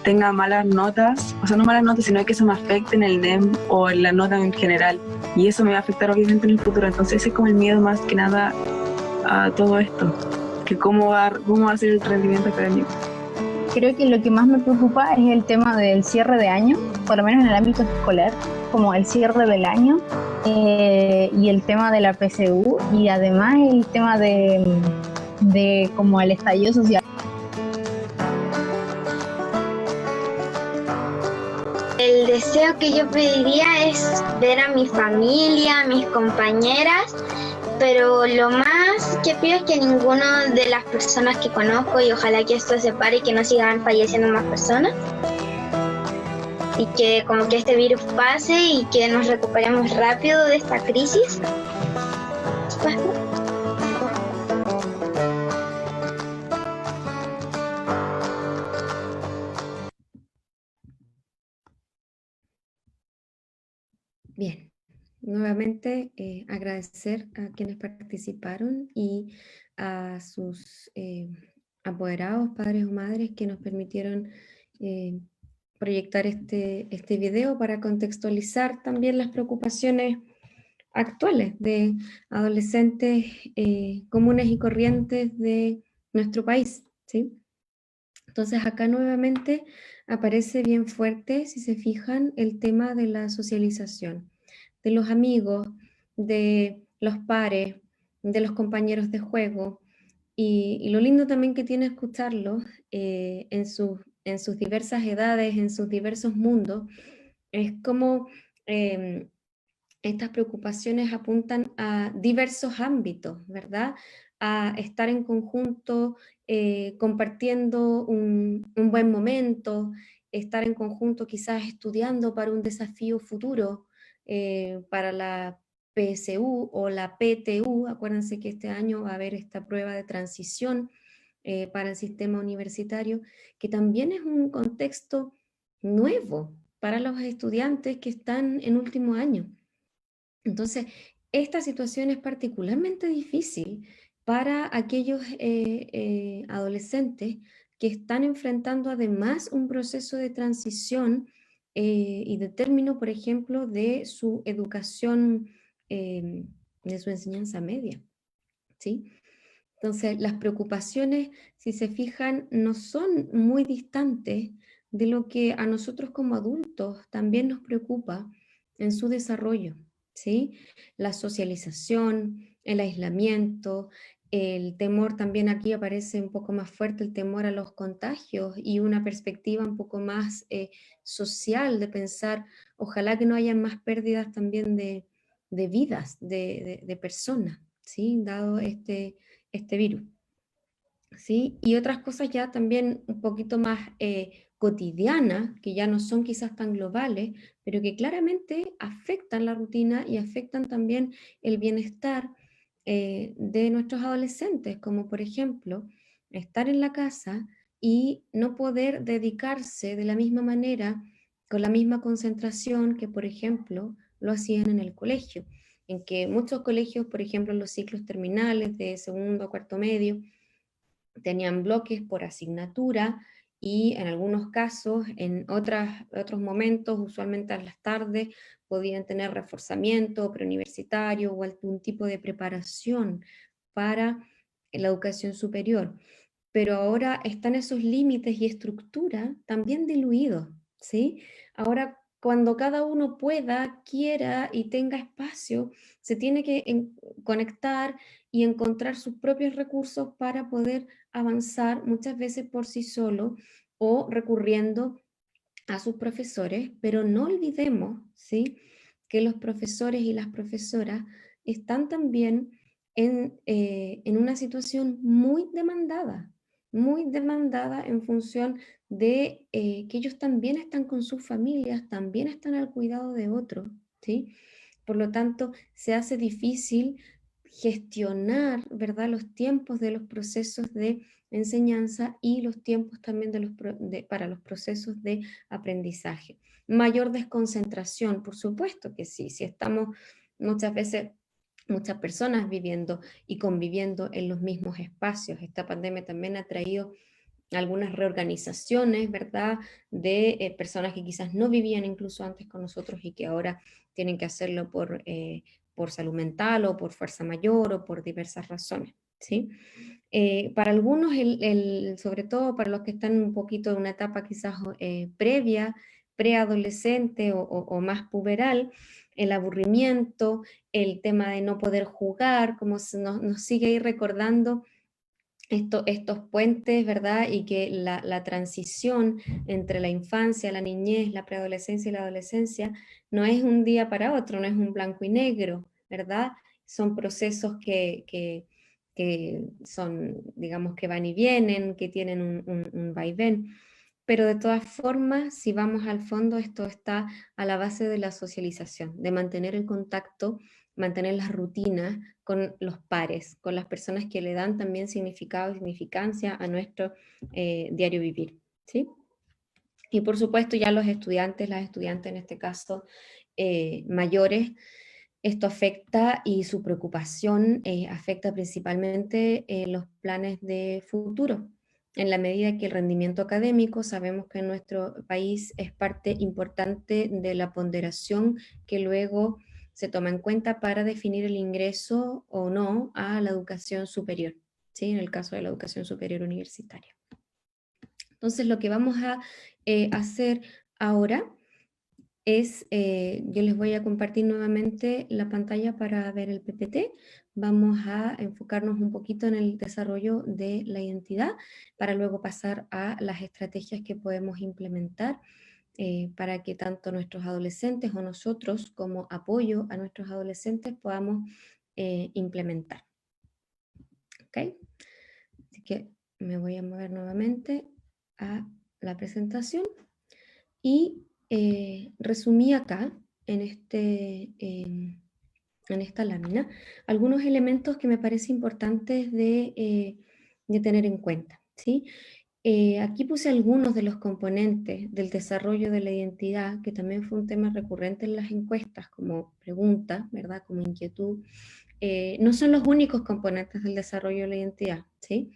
tenga malas notas, o sea, no malas notas, sino que eso me afecte en el NEM o en la nota en general, y eso me va a afectar obviamente en el futuro, entonces ese es como el miedo más que nada a todo esto, que cómo va a ser el rendimiento académico. Creo que lo que más me preocupa es el tema del cierre de año, por lo menos en el ámbito escolar, como el cierre del año y el tema de la PSU y además el tema de como el estallido social. El deseo que yo pediría es ver a mi familia, a mis compañeras, pero lo más que pido es que ninguna de las personas que conozco, y ojalá que esto se pare y que no sigan falleciendo más personas, y que como que este virus pase y que nos recuperemos rápido de esta crisis. Bien, nuevamente agradecer a quienes participaron y a sus apoderados, padres o madres que nos permitieron proyectar este video para contextualizar también las preocupaciones actuales de adolescentes comunes y corrientes de nuestro país, ¿sí? Entonces acá nuevamente aparece bien fuerte, si se fijan, el tema de la socialización, de los amigos, de los pares, de los compañeros de juego, y lo lindo también que tiene escucharlos en sus diversas edades, en sus diversos mundos, es como estas preocupaciones apuntan a diversos ámbitos, ¿verdad? A estar en conjunto, compartiendo un buen momento, estar en conjunto quizás estudiando para un desafío futuro, para la PSU o la PTU. Acuérdense que este año va a haber esta prueba de transición para el sistema universitario, que también es un contexto nuevo para los estudiantes que están en último año. Entonces, esta situación es particularmente difícil para aquellos adolescentes que están enfrentando además un proceso de transición y de término, por ejemplo, de su educación, de su enseñanza media, ¿sí? Entonces, las preocupaciones, si se fijan, no son muy distantes de lo que a nosotros como adultos también nos preocupa en su desarrollo, ¿sí? La socialización, el aislamiento, el temor también aquí aparece un poco más fuerte, el temor a los contagios y una perspectiva un poco más social de pensar, ojalá que no haya más pérdidas también de vidas, de personas, ¿sí? Dado este virus, ¿sí? Y otras cosas ya también un poquito más cotidianas, que ya no son quizás tan globales, pero que claramente afectan la rutina y afectan también el bienestar de nuestros adolescentes, como por ejemplo, estar en la casa y no poder dedicarse de la misma manera, con la misma concentración que, por ejemplo, lo hacían en el colegio, en que muchos colegios, por ejemplo, en los ciclos terminales de segundo a cuarto medio, tenían bloques por asignatura y en algunos casos, en otros momentos, usualmente a las tardes, podían tener reforzamiento preuniversitario o algún tipo de preparación para la educación superior. Pero ahora están esos límites y estructura también diluidos, ¿sí? Ahora, cuando cada uno pueda, quiera y tenga espacio, se tiene que conectar y encontrar sus propios recursos para poder avanzar, muchas veces por sí solo o recurriendo a sus profesores, pero no olvidemos, ¿sí?, que los profesores y las profesoras están también en una situación muy demandada, muy demandada en función de que ellos también están con sus familias, también están al cuidado de otros, ¿sí? Por lo tanto, se hace difícil gestionar, ¿verdad?, los tiempos de los procesos de enseñanza y los tiempos también para los procesos de aprendizaje. Mayor desconcentración, por supuesto que sí, si estamos muchas veces, muchas personas viviendo y conviviendo en los mismos espacios. Esta pandemia también ha traído algunas reorganizaciones, ¿verdad?, de personas que quizás no vivían incluso antes con nosotros y que ahora tienen que hacerlo por salud mental o por fuerza mayor o por diversas razones, ¿sí? Para algunos, sobre todo para los que están un poquito en una etapa quizás previa, preadolescente o más puberal, el aburrimiento, el tema de no poder jugar, como nos sigue ahí recordando estos puentes, ¿verdad? Y que la transición entre la infancia, la niñez, la preadolescencia y la adolescencia no es un día para otro, no es un blanco y negro, ¿verdad? Son procesos que son, digamos, que van y vienen, que tienen un vaivén. Pero de todas formas, si vamos al fondo, esto está a la base de la socialización, de mantener el contacto, mantener las rutinas con los pares, con las personas que le dan también significado y significancia a nuestro diario vivir, ¿sí? Y por supuesto ya los estudiantes, las estudiantes en este caso mayores, esto afecta y su preocupación afecta principalmente los planes de futuro. En la medida que el rendimiento académico, sabemos que en nuestro país es parte importante de la ponderación que luego se toma en cuenta para definir el ingreso o no a la educación superior, ¿sí? En el caso de la educación superior universitaria. Entonces lo que vamos a hacer ahora es, yo les voy a compartir nuevamente la pantalla para ver el PPT. Vamos a enfocarnos un poquito en el desarrollo de la identidad para luego pasar a las estrategias que podemos implementar para que tanto nuestros adolescentes o nosotros como apoyo a nuestros adolescentes podamos implementar. ¿Ok? Así que me voy a mover nuevamente a la presentación y resumí acá en esta lámina algunos elementos que me parece importantes de tener en cuenta, ¿sí? Aquí puse algunos de los componentes del desarrollo de la identidad, que también fue un tema recurrente en las encuestas, como pregunta, ¿verdad? Como inquietud. No son los únicos componentes del desarrollo de la identidad, ¿sí?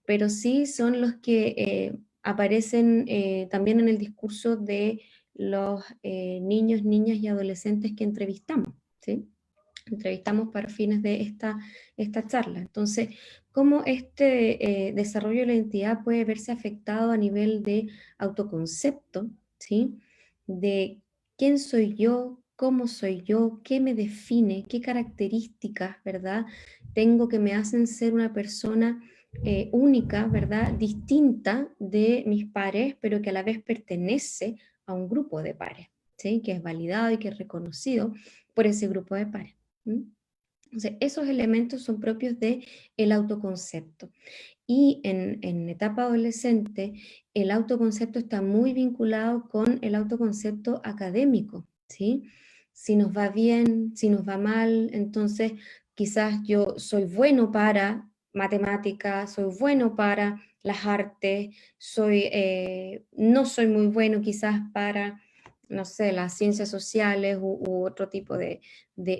Pero sí son los que aparecen también en el discurso de los niños, niñas y adolescentes que entrevistamos, ¿sí? Entrevistamos para fines de esta charla. Entonces, ¿cómo este desarrollo de la identidad puede verse afectado a nivel de autoconcepto, ¿sí? De quién soy yo, cómo soy yo, qué me define, qué características, ¿verdad?, tengo que me hacen ser una persona única, ¿verdad?, distinta de mis pares, pero que a la vez pertenece a un grupo de pares, ¿sí?, que es validado y que es reconocido por ese grupo de pares. Entonces, esos elementos son propios del autoconcepto. Y en etapa adolescente, el autoconcepto está muy vinculado con el autoconcepto académico, ¿sí? Si nos va bien, si nos va mal, entonces quizás yo soy bueno para matemáticas, soy bueno para las artes, no soy muy bueno quizás para, no sé, las ciencias sociales u otro tipo de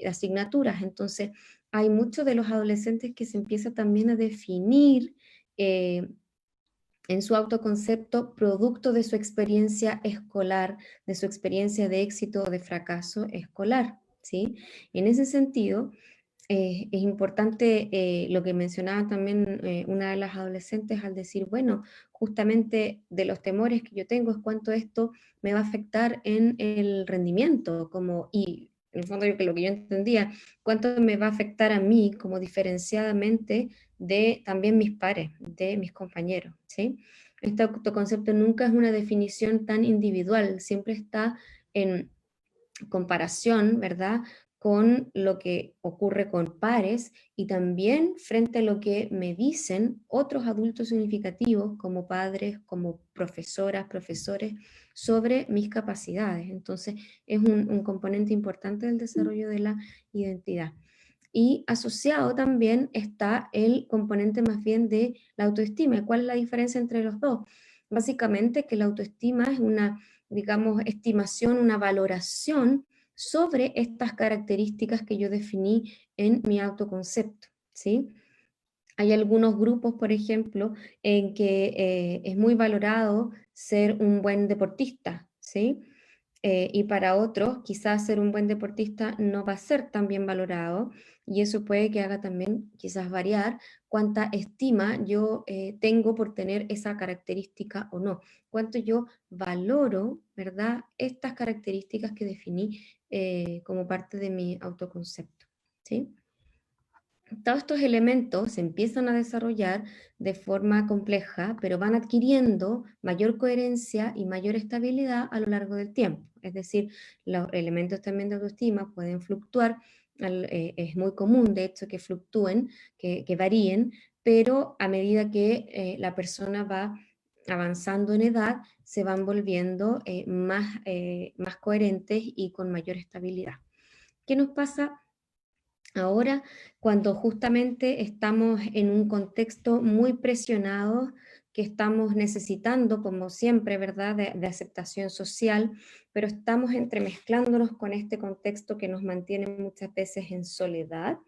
asignaturas. Entonces, hay muchos de los adolescentes que se empieza también a definir en su autoconcepto producto de su experiencia escolar, de su experiencia de éxito o de fracaso escolar, ¿sí? En ese sentido, es importante lo que mencionaba también una de las adolescentes al decir, bueno, justamente de los temores que yo tengo es cuánto esto me va a afectar en el rendimiento, y en el fondo lo que yo entendía, cuánto me va a afectar a mí como diferenciadamente de también mis pares, de mis compañeros, ¿sí? Este autoconcepto nunca es una definición tan individual, siempre está en comparación, ¿verdad?, con lo que ocurre con pares y también frente a lo que me dicen otros adultos significativos como padres, como profesoras, profesores, sobre mis capacidades. Entonces es un componente importante del desarrollo de la identidad. Y asociado también está el componente más bien de la autoestima. ¿Cuál es la diferencia entre los dos? Básicamente que la autoestima es una, digamos, estimación, una valoración sobre estas características que yo definí en mi autoconcepto, ¿sí? Hay algunos grupos, por ejemplo, en que es muy valorado ser un buen deportista, ¿sí? Y para otros, quizás ser un buen deportista no va a ser tan bien valorado, y eso puede que haga también quizás variar cuánta estima yo tengo por tener esa característica o no, cuánto yo valoro, ¿verdad?, estas características que definí como parte de mi autoconcepto, ¿sí? Todos estos elementos se empiezan a desarrollar de forma compleja, pero van adquiriendo mayor coherencia y mayor estabilidad a lo largo del tiempo. Es decir, los elementos también de autoestima pueden fluctuar, es muy común de hecho que fluctúen, que varíen, pero a medida que la persona va avanzando en edad, se van volviendo más coherentes y con mayor estabilidad. ¿Qué nos pasa ahora, cuando justamente estamos en un contexto muy presionado, que estamos necesitando, como siempre, ¿verdad?, de aceptación social, pero estamos entremezclándonos con este contexto que nos mantiene muchas veces en soledad,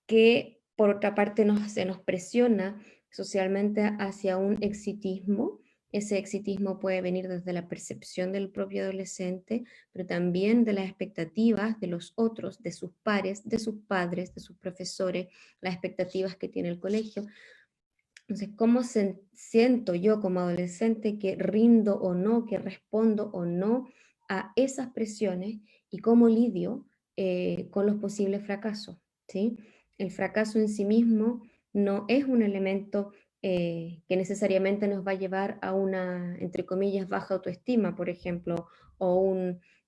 que por otra parte se nos presiona socialmente hacia un exitismo. Ese exitismo puede venir desde la percepción del propio adolescente, pero también de las expectativas de los otros, de sus pares, de sus padres, de sus profesores, las expectativas que tiene el colegio. Entonces, ¿cómo siento yo como adolescente que rindo o no, que respondo o no a esas presiones, y cómo lidio con los posibles fracasos? ¿Sí? El fracaso en sí mismo no es un elemento que necesariamente nos va a llevar a una, entre comillas, baja autoestima, por ejemplo, o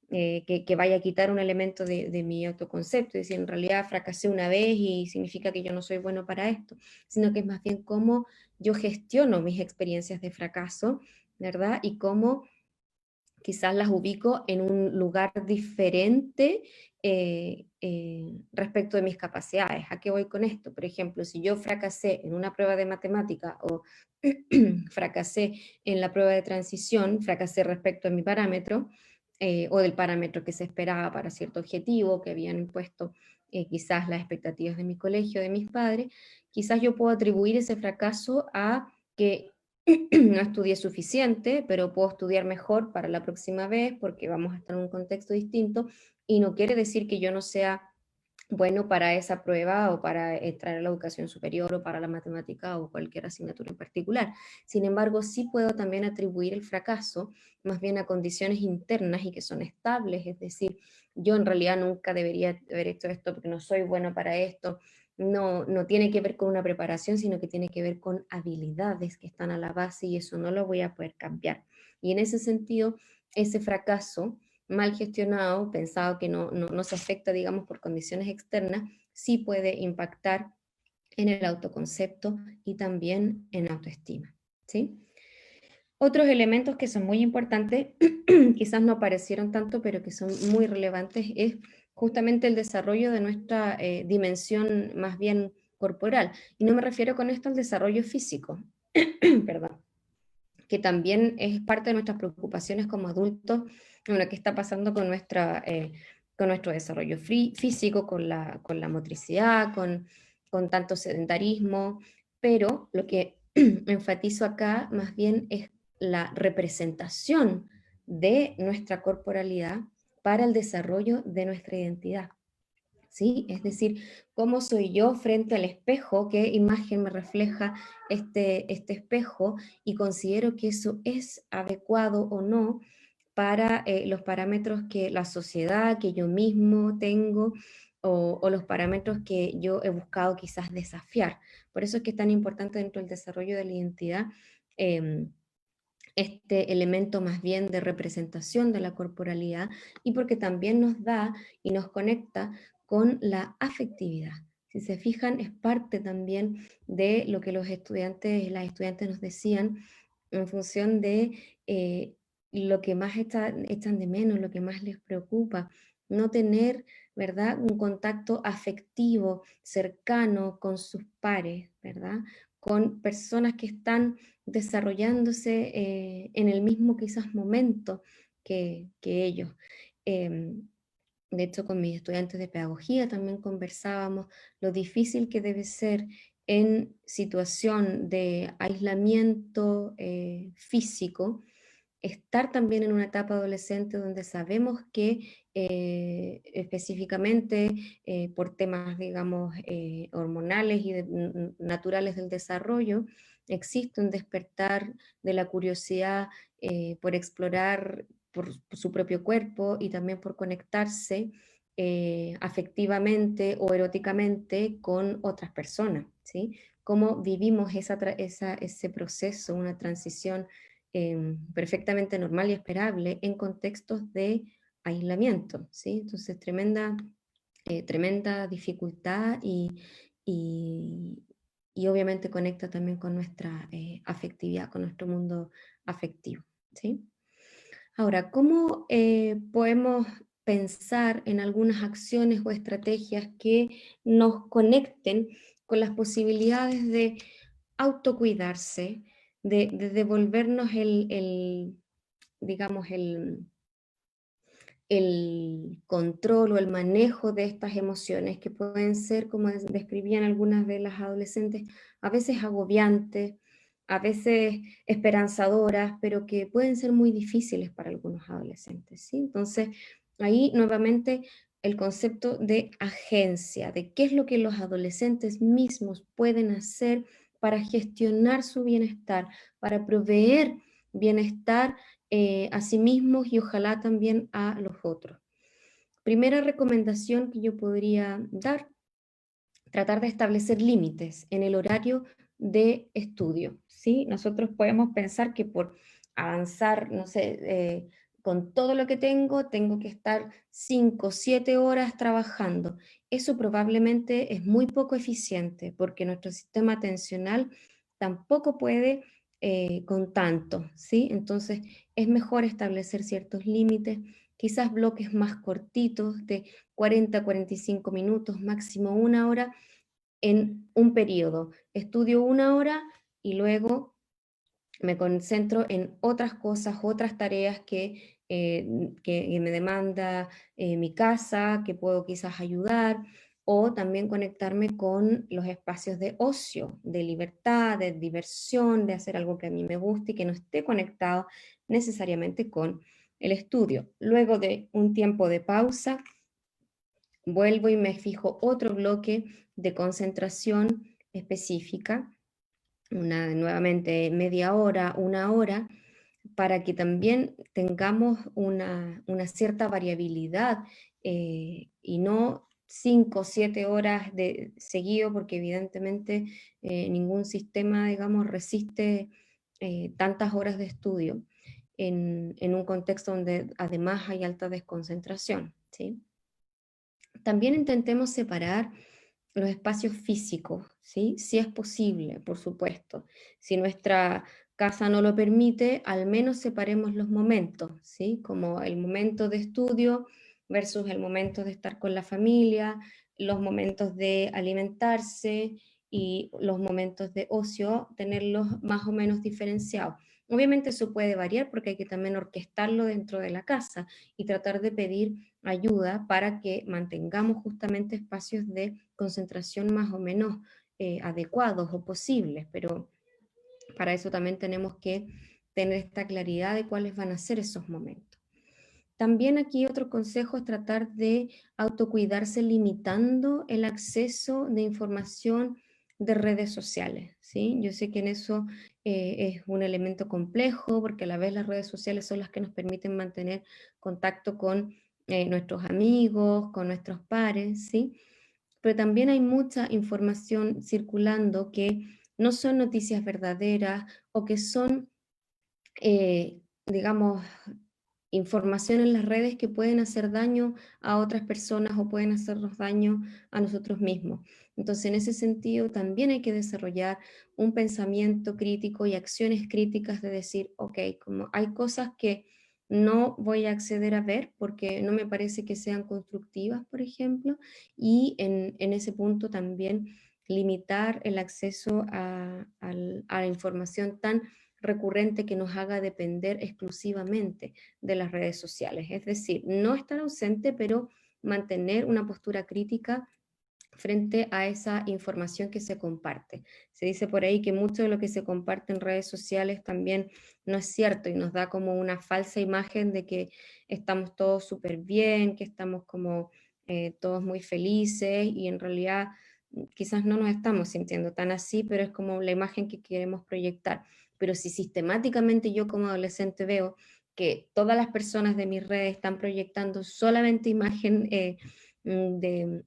que vaya a quitar un elemento de mi autoconcepto, es decir, en realidad fracasé una vez y significa que yo no soy bueno para esto, sino que es más bien cómo yo gestiono mis experiencias de fracaso, ¿verdad? Y cómo quizás las ubico en un lugar diferente respecto de mis capacidades. ¿A qué voy con esto? Por ejemplo, si yo fracasé en una prueba de matemática o fracasé en la prueba de transición, fracasé respecto a mi parámetro o del parámetro que se esperaba para cierto objetivo que habían impuesto quizás las expectativas de mi colegio, de mis padres, quizás yo puedo atribuir ese fracaso a que no estudié suficiente, pero puedo estudiar mejor para la próxima vez porque vamos a estar en un contexto distinto, y no quiere decir que yo no sea bueno para esa prueba o para entrar a la educación superior o para la matemática o cualquier asignatura en particular. Sin embargo, sí puedo también atribuir el fracaso más bien a condiciones internas y que son estables, es decir, yo en realidad nunca debería haber hecho esto porque no soy bueno para esto. No tiene que ver con una preparación, sino que tiene que ver con habilidades que están a la base, y eso no lo voy a poder cambiar. Y en ese sentido, ese fracaso mal gestionado, pensado que no se afecta, digamos, por condiciones externas, sí puede impactar en el autoconcepto y también en autoestima, ¿sí? Otros elementos que son muy importantes, quizás no aparecieron tanto, pero que son muy relevantes, es justamente el desarrollo de nuestra dimensión más bien corporal. Y no me refiero con esto al desarrollo físico, perdón, que también es parte de nuestras preocupaciones como adultos, en lo que está pasando con nuestro desarrollo físico, con la motricidad, con tanto sedentarismo, pero lo que enfatizo acá más bien es la representación de nuestra corporalidad para el desarrollo de nuestra identidad. ¿Sí? Es decir, cómo soy yo frente al espejo, qué imagen me refleja este espejo, y considero que eso es adecuado o no para los parámetros que la sociedad, que yo mismo tengo, o los parámetros que yo he buscado quizás desafiar. Por eso es que es tan importante dentro del desarrollo de la identidad este elemento más bien de representación de la corporalidad, y porque también nos da y nos conecta con la afectividad. Si se fijan, es parte también de lo que los estudiantes y las estudiantes nos decían en función de lo que más echan de menos, lo que más les preocupa, no tener, ¿verdad?, un contacto afectivo, cercano con sus pares, ¿verdad?, con personas que están desarrollándose en el mismo quizás momento que ellos. De hecho, con mis estudiantes de pedagogía también conversábamos lo difícil que debe ser en situación de aislamiento físico, estar también en una etapa adolescente donde sabemos que específicamente por temas, digamos, hormonales y naturales del desarrollo, existe un despertar de la curiosidad por explorar por su propio cuerpo y también por conectarse afectivamente o eróticamente con otras personas, ¿sí? Cómo vivimos ese proceso, una transición perfectamente normal y esperable en contextos de aislamiento, ¿sí? Entonces, tremenda dificultad y obviamente conecta también con nuestra afectividad, con nuestro mundo afectivo, ¿sí? Ahora, ¿cómo podemos pensar en algunas acciones o estrategias que nos conecten con las posibilidades de autocuidarse, de devolvernos digamos, el control o el manejo de estas emociones que pueden ser, como describían algunas de las adolescentes, a veces agobiantes, a veces esperanzadoras, pero que pueden ser muy difíciles para algunos adolescentes, ¿sí? Entonces, ahí nuevamente el concepto de agencia, de qué es lo que los adolescentes mismos pueden hacer para gestionar su bienestar, para proveer bienestar a sí mismos y ojalá también a los otros. Primera recomendación que yo podría dar, tratar de establecer límites en el horario de estudio, ¿sí? Nosotros podemos pensar que por avanzar, no sé, con todo lo que tengo que estar 5 o 7 horas trabajando. Eso probablemente es muy poco eficiente porque nuestro sistema atencional tampoco puede con tanto, ¿sí? Entonces es mejor establecer ciertos límites, quizás bloques más cortitos de 40, 45 minutos, máximo 1 hora en un periodo. Estudio 1 hora y luego me concentro en otras cosas, otras tareas que me demanda mi casa, que puedo quizás ayudar, o también conectarme con los espacios de ocio, de libertad, de diversión, de hacer algo que a mí me guste y que no esté conectado necesariamente con el estudio. Luego de un tiempo de pausa, vuelvo y me fijo otro bloque de concentración específica, nuevamente media hora, 1 hora, para que también tengamos una cierta variabilidad y no 5 o 7 horas de seguido, porque evidentemente ningún sistema, digamos, resiste tantas horas de estudio en un contexto donde además hay alta desconcentración, ¿sí? También intentemos separar los espacios físicos, ¿sí? Si es posible, por supuesto. Si nuestra casa no lo permite, al menos separemos los momentos, ¿sí? Como el momento de estudio versus el momento de estar con la familia, los momentos de alimentarse y los momentos de ocio, tenerlos más o menos diferenciados. Obviamente eso puede variar porque hay que también orquestarlo dentro de la casa y tratar de pedir ayuda para que mantengamos justamente espacios de concentración más o menos adecuados o posibles, pero para eso también tenemos que tener esta claridad de cuáles van a ser esos momentos. También aquí otro consejo es tratar de autocuidarse limitando el acceso de información de redes sociales, ¿sí? Yo sé que en eso es un elemento complejo porque a la vez las redes sociales son las que nos permiten mantener contacto con nuestros amigos, con nuestros pares, ¿sí? Pero también hay mucha información circulando que no son noticias verdaderas o que son, digamos, información en las redes que pueden hacer daño a otras personas o pueden hacernos daño a nosotros mismos. Entonces, en ese sentido, también hay que desarrollar un pensamiento crítico y acciones críticas de decir, ok, como hay cosas que no voy a acceder a ver porque no me parece que sean constructivas, por ejemplo, y en ese punto también limitar el acceso a la información tan recurrente que nos haga depender exclusivamente de las redes sociales. Es decir, no estar ausente, pero mantener una postura crítica frente a esa información que se comparte. Se dice por ahí que mucho de lo que se comparte en redes sociales también no es cierto y nos da como una falsa imagen de que estamos todos súper bien, que estamos como todos muy felices y en realidad quizás no nos estamos sintiendo tan así, pero es como la imagen que queremos proyectar. Pero si sistemáticamente yo como adolescente veo que todas las personas de mis redes están proyectando solamente imagen de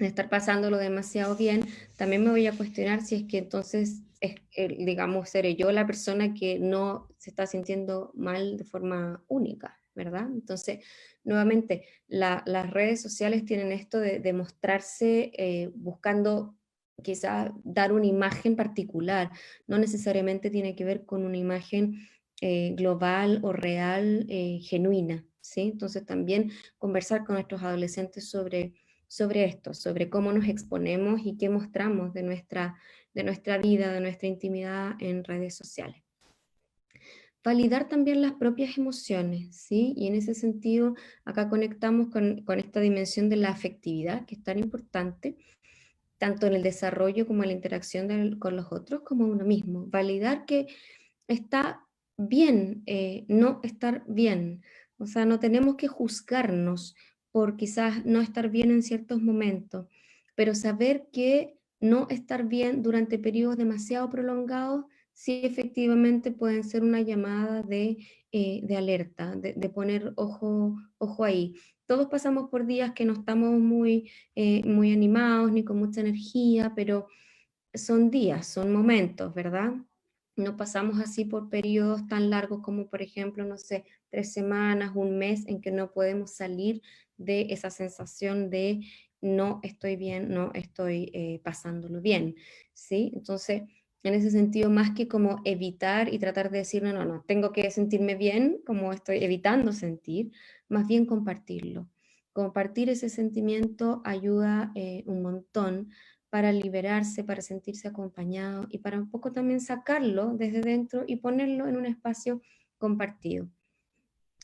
de estar pasándolo demasiado bien, también me voy a cuestionar si es que entonces, digamos, seré yo la persona que no se está sintiendo mal de forma única, ¿verdad? Entonces, nuevamente, las redes sociales tienen esto de mostrarse buscando quizás dar una imagen particular, no necesariamente tiene que ver con una imagen global o real, genuina, ¿sí? Entonces también conversar con nuestros adolescentes sobre esto, sobre cómo nos exponemos y qué mostramos de nuestra vida, de nuestra intimidad en redes sociales. Validar también las propias emociones, ¿sí? Y en ese sentido, acá conectamos con esta dimensión de la afectividad, que es tan importante, tanto en el desarrollo como en la interacción con los otros, como uno mismo. Validar que está bien no estar bien. O sea, no tenemos que juzgarnos por quizás no estar bien en ciertos momentos, pero saber que no estar bien durante periodos demasiado prolongados sí efectivamente pueden ser una llamada de alerta, de poner ojo ahí. Todos pasamos por días que no estamos muy animados ni con mucha energía, pero son días, son momentos, ¿verdad? No pasamos así por periodos tan largos como, por ejemplo, no sé, 3 semanas, un mes, en que no podemos salir de esa sensación de no estoy bien, no estoy pasándolo bien, ¿sí? Entonces, en ese sentido, más que como evitar y tratar de decir, no, tengo que sentirme bien, como estoy evitando sentir, más bien compartirlo. Compartir ese sentimiento ayuda un montón para liberarse, para sentirse acompañado y para un poco también sacarlo desde dentro y ponerlo en un espacio compartido.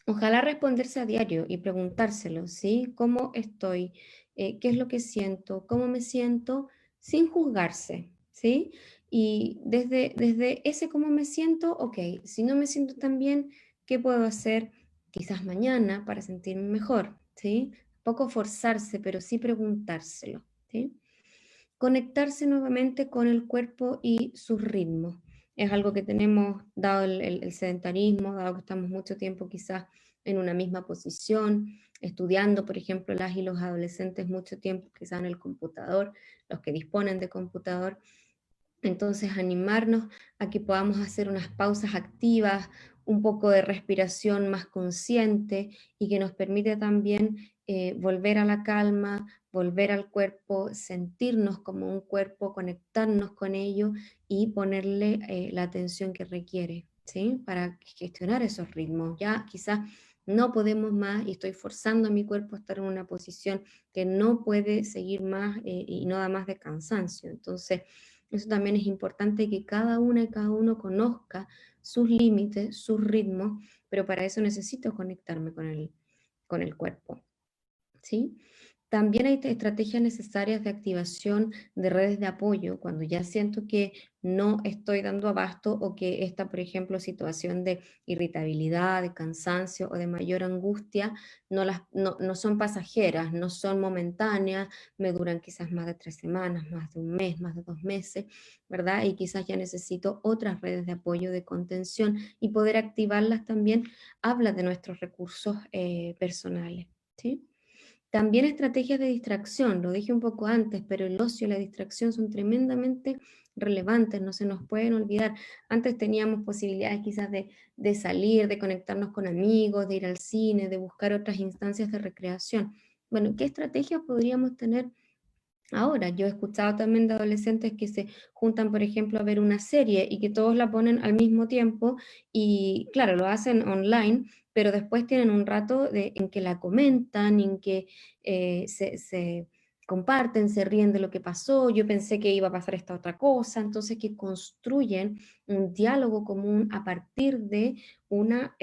Ojalá responderse a diario y preguntárselo, ¿sí? ¿Cómo estoy? ¿Qué es lo que siento? ¿Cómo me siento? Sin juzgarse, ¿sí? Y desde ese cómo me siento, ok, si no me siento tan bien, ¿qué puedo hacer quizás mañana para sentirme mejor? ¿Sí? Poco forzarse, pero sí preguntárselo, ¿sí? Conectarse nuevamente con el cuerpo y sus ritmos. Es algo que tenemos, dado el sedentarismo, dado que estamos mucho tiempo quizás en una misma posición, estudiando, por ejemplo, las y los adolescentes mucho tiempo quizás en el computador, los que disponen de computador. Entonces, animarnos a que podamos hacer unas pausas activas, un poco de respiración más consciente y que nos permite también volver a la calma, volver al cuerpo, sentirnos como un cuerpo, conectarnos con ello y ponerle la atención que requiere, ¿sí? Para gestionar esos ritmos. Ya quizás no podemos más y estoy forzando a mi cuerpo a estar en una posición que no puede seguir más y no da más de cansancio. Entonces, eso también es importante que cada una y cada uno conozca sus límites, sus ritmos, pero para eso necesito conectarme con el cuerpo, ¿sí? También hay estrategias necesarias de activación de redes de apoyo cuando ya siento que no estoy dando abasto o que esta, por ejemplo, situación de irritabilidad, de cansancio o de mayor angustia no son pasajeras, no son momentáneas, me duran quizás más de 3 semanas, más de un mes, más de 2 meses, ¿verdad? Y quizás ya necesito otras redes de apoyo, de contención y poder activarlas también habla de nuestros recursos personales, ¿sí? También estrategias de distracción, lo dije un poco antes, pero el ocio y la distracción son tremendamente relevantes, no se nos pueden olvidar. Antes teníamos posibilidades quizás de salir, de conectarnos con amigos, de ir al cine, de buscar otras instancias de recreación. Bueno, ¿qué estrategias podríamos tener ahora? Yo he escuchado también de adolescentes que se juntan, por ejemplo, a ver una serie y que todos la ponen al mismo tiempo y claro, lo hacen online, pero después tienen un rato en que la comentan, en que se comparten, se ríen de lo que pasó, yo pensé que iba a pasar esta otra cosa, entonces que construyen un diálogo común a partir de una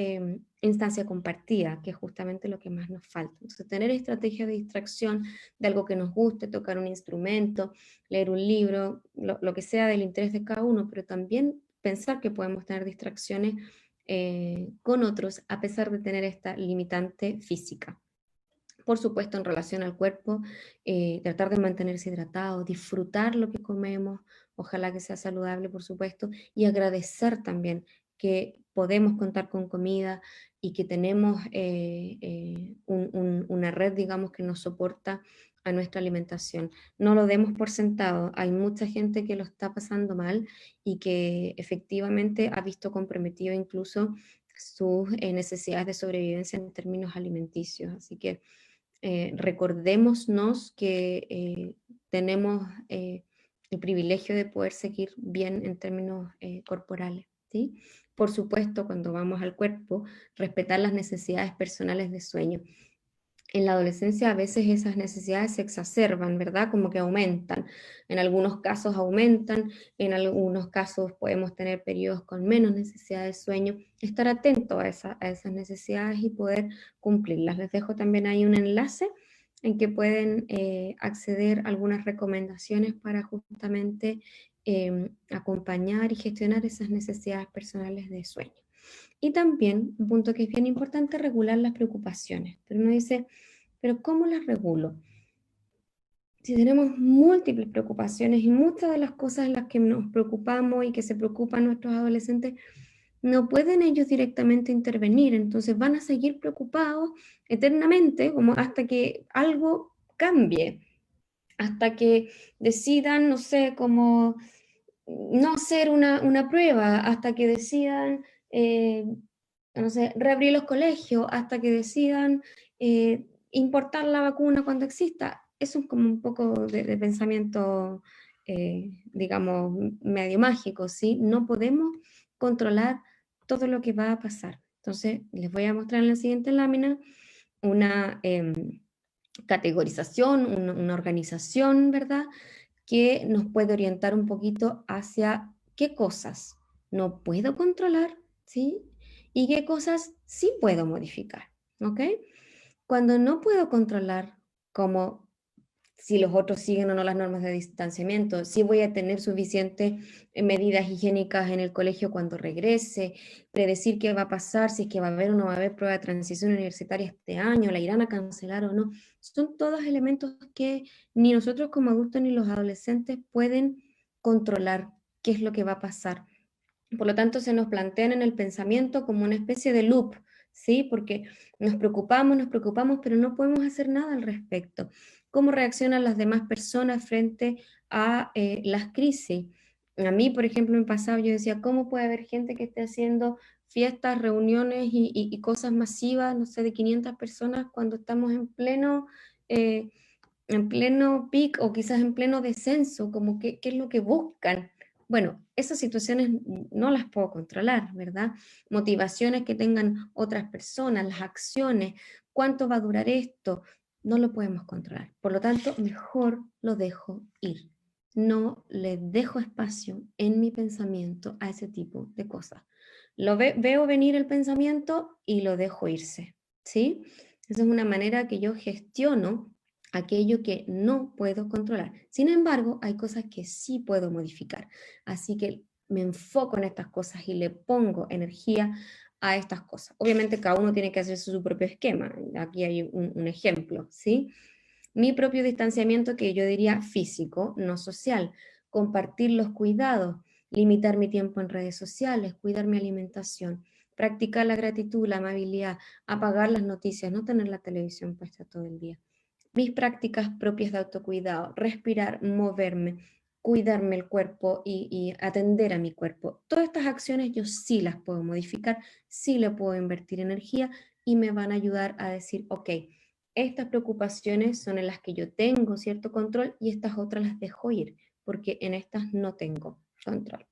instancia compartida, que es justamente lo que más nos falta. Entonces, tener estrategias de distracción de algo que nos guste, tocar un instrumento, leer un libro, lo que sea del interés de cada uno, pero también pensar que podemos tener distracciones con otros a pesar de tener esta limitante física. Por supuesto, en relación al cuerpo, tratar de mantenerse hidratado, disfrutar lo que comemos, ojalá que sea saludable, por supuesto, y agradecer también que podemos contar con comida y que tenemos una red, digamos, que nos soporta a nuestra alimentación. No lo demos por sentado, hay mucha gente que lo está pasando mal y que efectivamente ha visto comprometido incluso sus necesidades de sobrevivencia en términos alimenticios, así que recordémonos que tenemos el privilegio de poder seguir bien en términos corporales, ¿sí? Por supuesto, cuando vamos al cuerpo, respetar las necesidades personales de sueño. En la adolescencia a veces esas necesidades se exacerban, ¿verdad? Como que aumentan. En algunos casos aumentan, en algunos casos podemos tener periodos con menos necesidad de sueño. Estar atento a esas necesidades y poder cumplirlas. Les dejo también ahí un enlace en que pueden acceder a algunas recomendaciones para justamente acompañar y gestionar esas necesidades personales de sueño. Y también, un punto que es bien importante, regular las preocupaciones. Pero uno dice, ¿pero cómo las regulo? Si tenemos múltiples preocupaciones y muchas de las cosas en las que nos preocupamos y que se preocupan nuestros adolescentes, no pueden ellos directamente intervenir, entonces van a seguir preocupados eternamente, como hasta que algo cambie, hasta que decidan, no sé, como no hacer una prueba, hasta que decidan, no sé, reabrir los colegios, hasta que decidan importar la vacuna cuando exista. Eso es como un poco de pensamiento, digamos, medio mágico, ¿sí? No podemos controlar todo lo que va a pasar. Entonces, les voy a mostrar en la siguiente lámina una categorización, una organización, ¿verdad?, que nos puede orientar un poquito hacia qué cosas no puedo controlar, ¿sí? Y qué cosas sí puedo modificar, ¿ok? Cuando no puedo controlar, como si los otros siguen o no las normas de distanciamiento, si voy a tener suficientes medidas higiénicas en el colegio cuando regrese, predecir qué va a pasar, si es que va a haber o no va a haber prueba de transición universitaria este año, la irán a cancelar o no, son todos elementos que ni nosotros como adultos ni los adolescentes pueden controlar qué es lo que va a pasar. Por lo tanto, se nos plantean en el pensamiento como una especie de loop, ¿sí? Porque nos preocupamos, pero no podemos hacer nada al respecto. ¿Cómo reaccionan las demás personas frente a las crisis? A mí, por ejemplo, en el pasado yo decía, ¿cómo puede haber gente que esté haciendo fiestas, reuniones y cosas masivas, no sé, de 500 personas cuando estamos en pleno pic o quizás en pleno descenso? Como ¿qué es lo que buscan? Bueno, esas situaciones no las puedo controlar, ¿verdad? Motivaciones que tengan otras personas, las acciones, cuánto va a durar esto, no lo podemos controlar. Por lo tanto, mejor lo dejo ir. No le dejo espacio en mi pensamiento a ese tipo de cosas. Veo venir el pensamiento y lo dejo irse, ¿sí? Esa es una manera que yo gestiono aquello que no puedo controlar. Sin embargo, hay cosas que sí puedo modificar. Así que me enfoco en estas cosas y le pongo energía a estas cosas. Obviamente cada uno tiene que hacer su propio esquema. Aquí hay un ejemplo, ¿sí? Mi propio distanciamiento, que yo diría físico, no social. Compartir los cuidados, limitar mi tiempo en redes sociales, cuidar mi alimentación, practicar la gratitud, la amabilidad, apagar las noticias, no tener la televisión puesta todo el día. Mis prácticas propias de autocuidado, respirar, moverme, cuidarme el cuerpo y atender a mi cuerpo. Todas estas acciones yo sí las puedo modificar, sí le puedo invertir energía y me van a ayudar a decir, ok, estas preocupaciones son en las que yo tengo cierto control y estas otras las dejo ir, porque en estas no tengo control.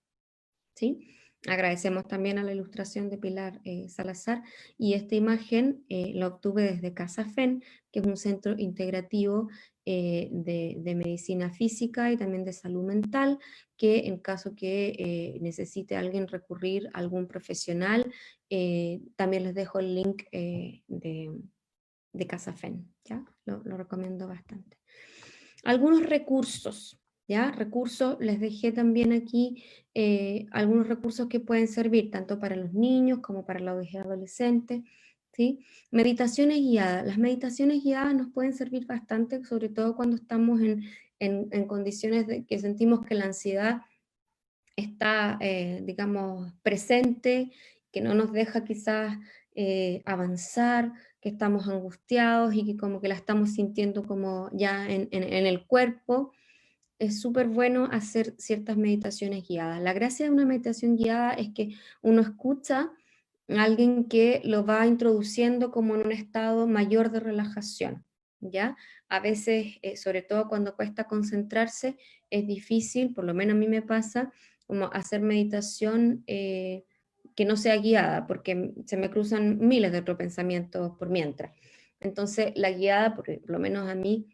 ¿Sí? Agradecemos también a la ilustración de Pilar Salazar, y esta imagen la obtuve desde Casa FEN, que es un centro integrativo de medicina física y también de salud mental, que en caso que necesite alguien recurrir a algún profesional, también les dejo el link de Casa FEN, ¿ya? Lo recomiendo bastante. Algunos recursos, ¿ya? Recursos, les dejé también aquí algunos recursos que pueden servir tanto para los niños como para los adolescentes, ¿sí? Meditaciones guiadas. Las meditaciones guiadas nos pueden servir bastante, sobre todo cuando estamos en condiciones de que sentimos que la ansiedad está, digamos, presente, que no nos deja quizás avanzar, que estamos angustiados y que como que la estamos sintiendo como ya en el cuerpo. Es súper bueno hacer ciertas meditaciones guiadas. La gracia de una meditación guiada es que uno escucha a alguien que lo va introduciendo como en un estado mayor de relajación, ¿ya? A veces, sobre todo cuando cuesta concentrarse, es difícil, por lo menos a mí me pasa, como hacer meditación que no sea guiada, porque se me cruzan miles de otros pensamientos por mientras. Entonces, la guiada, por lo menos a mí,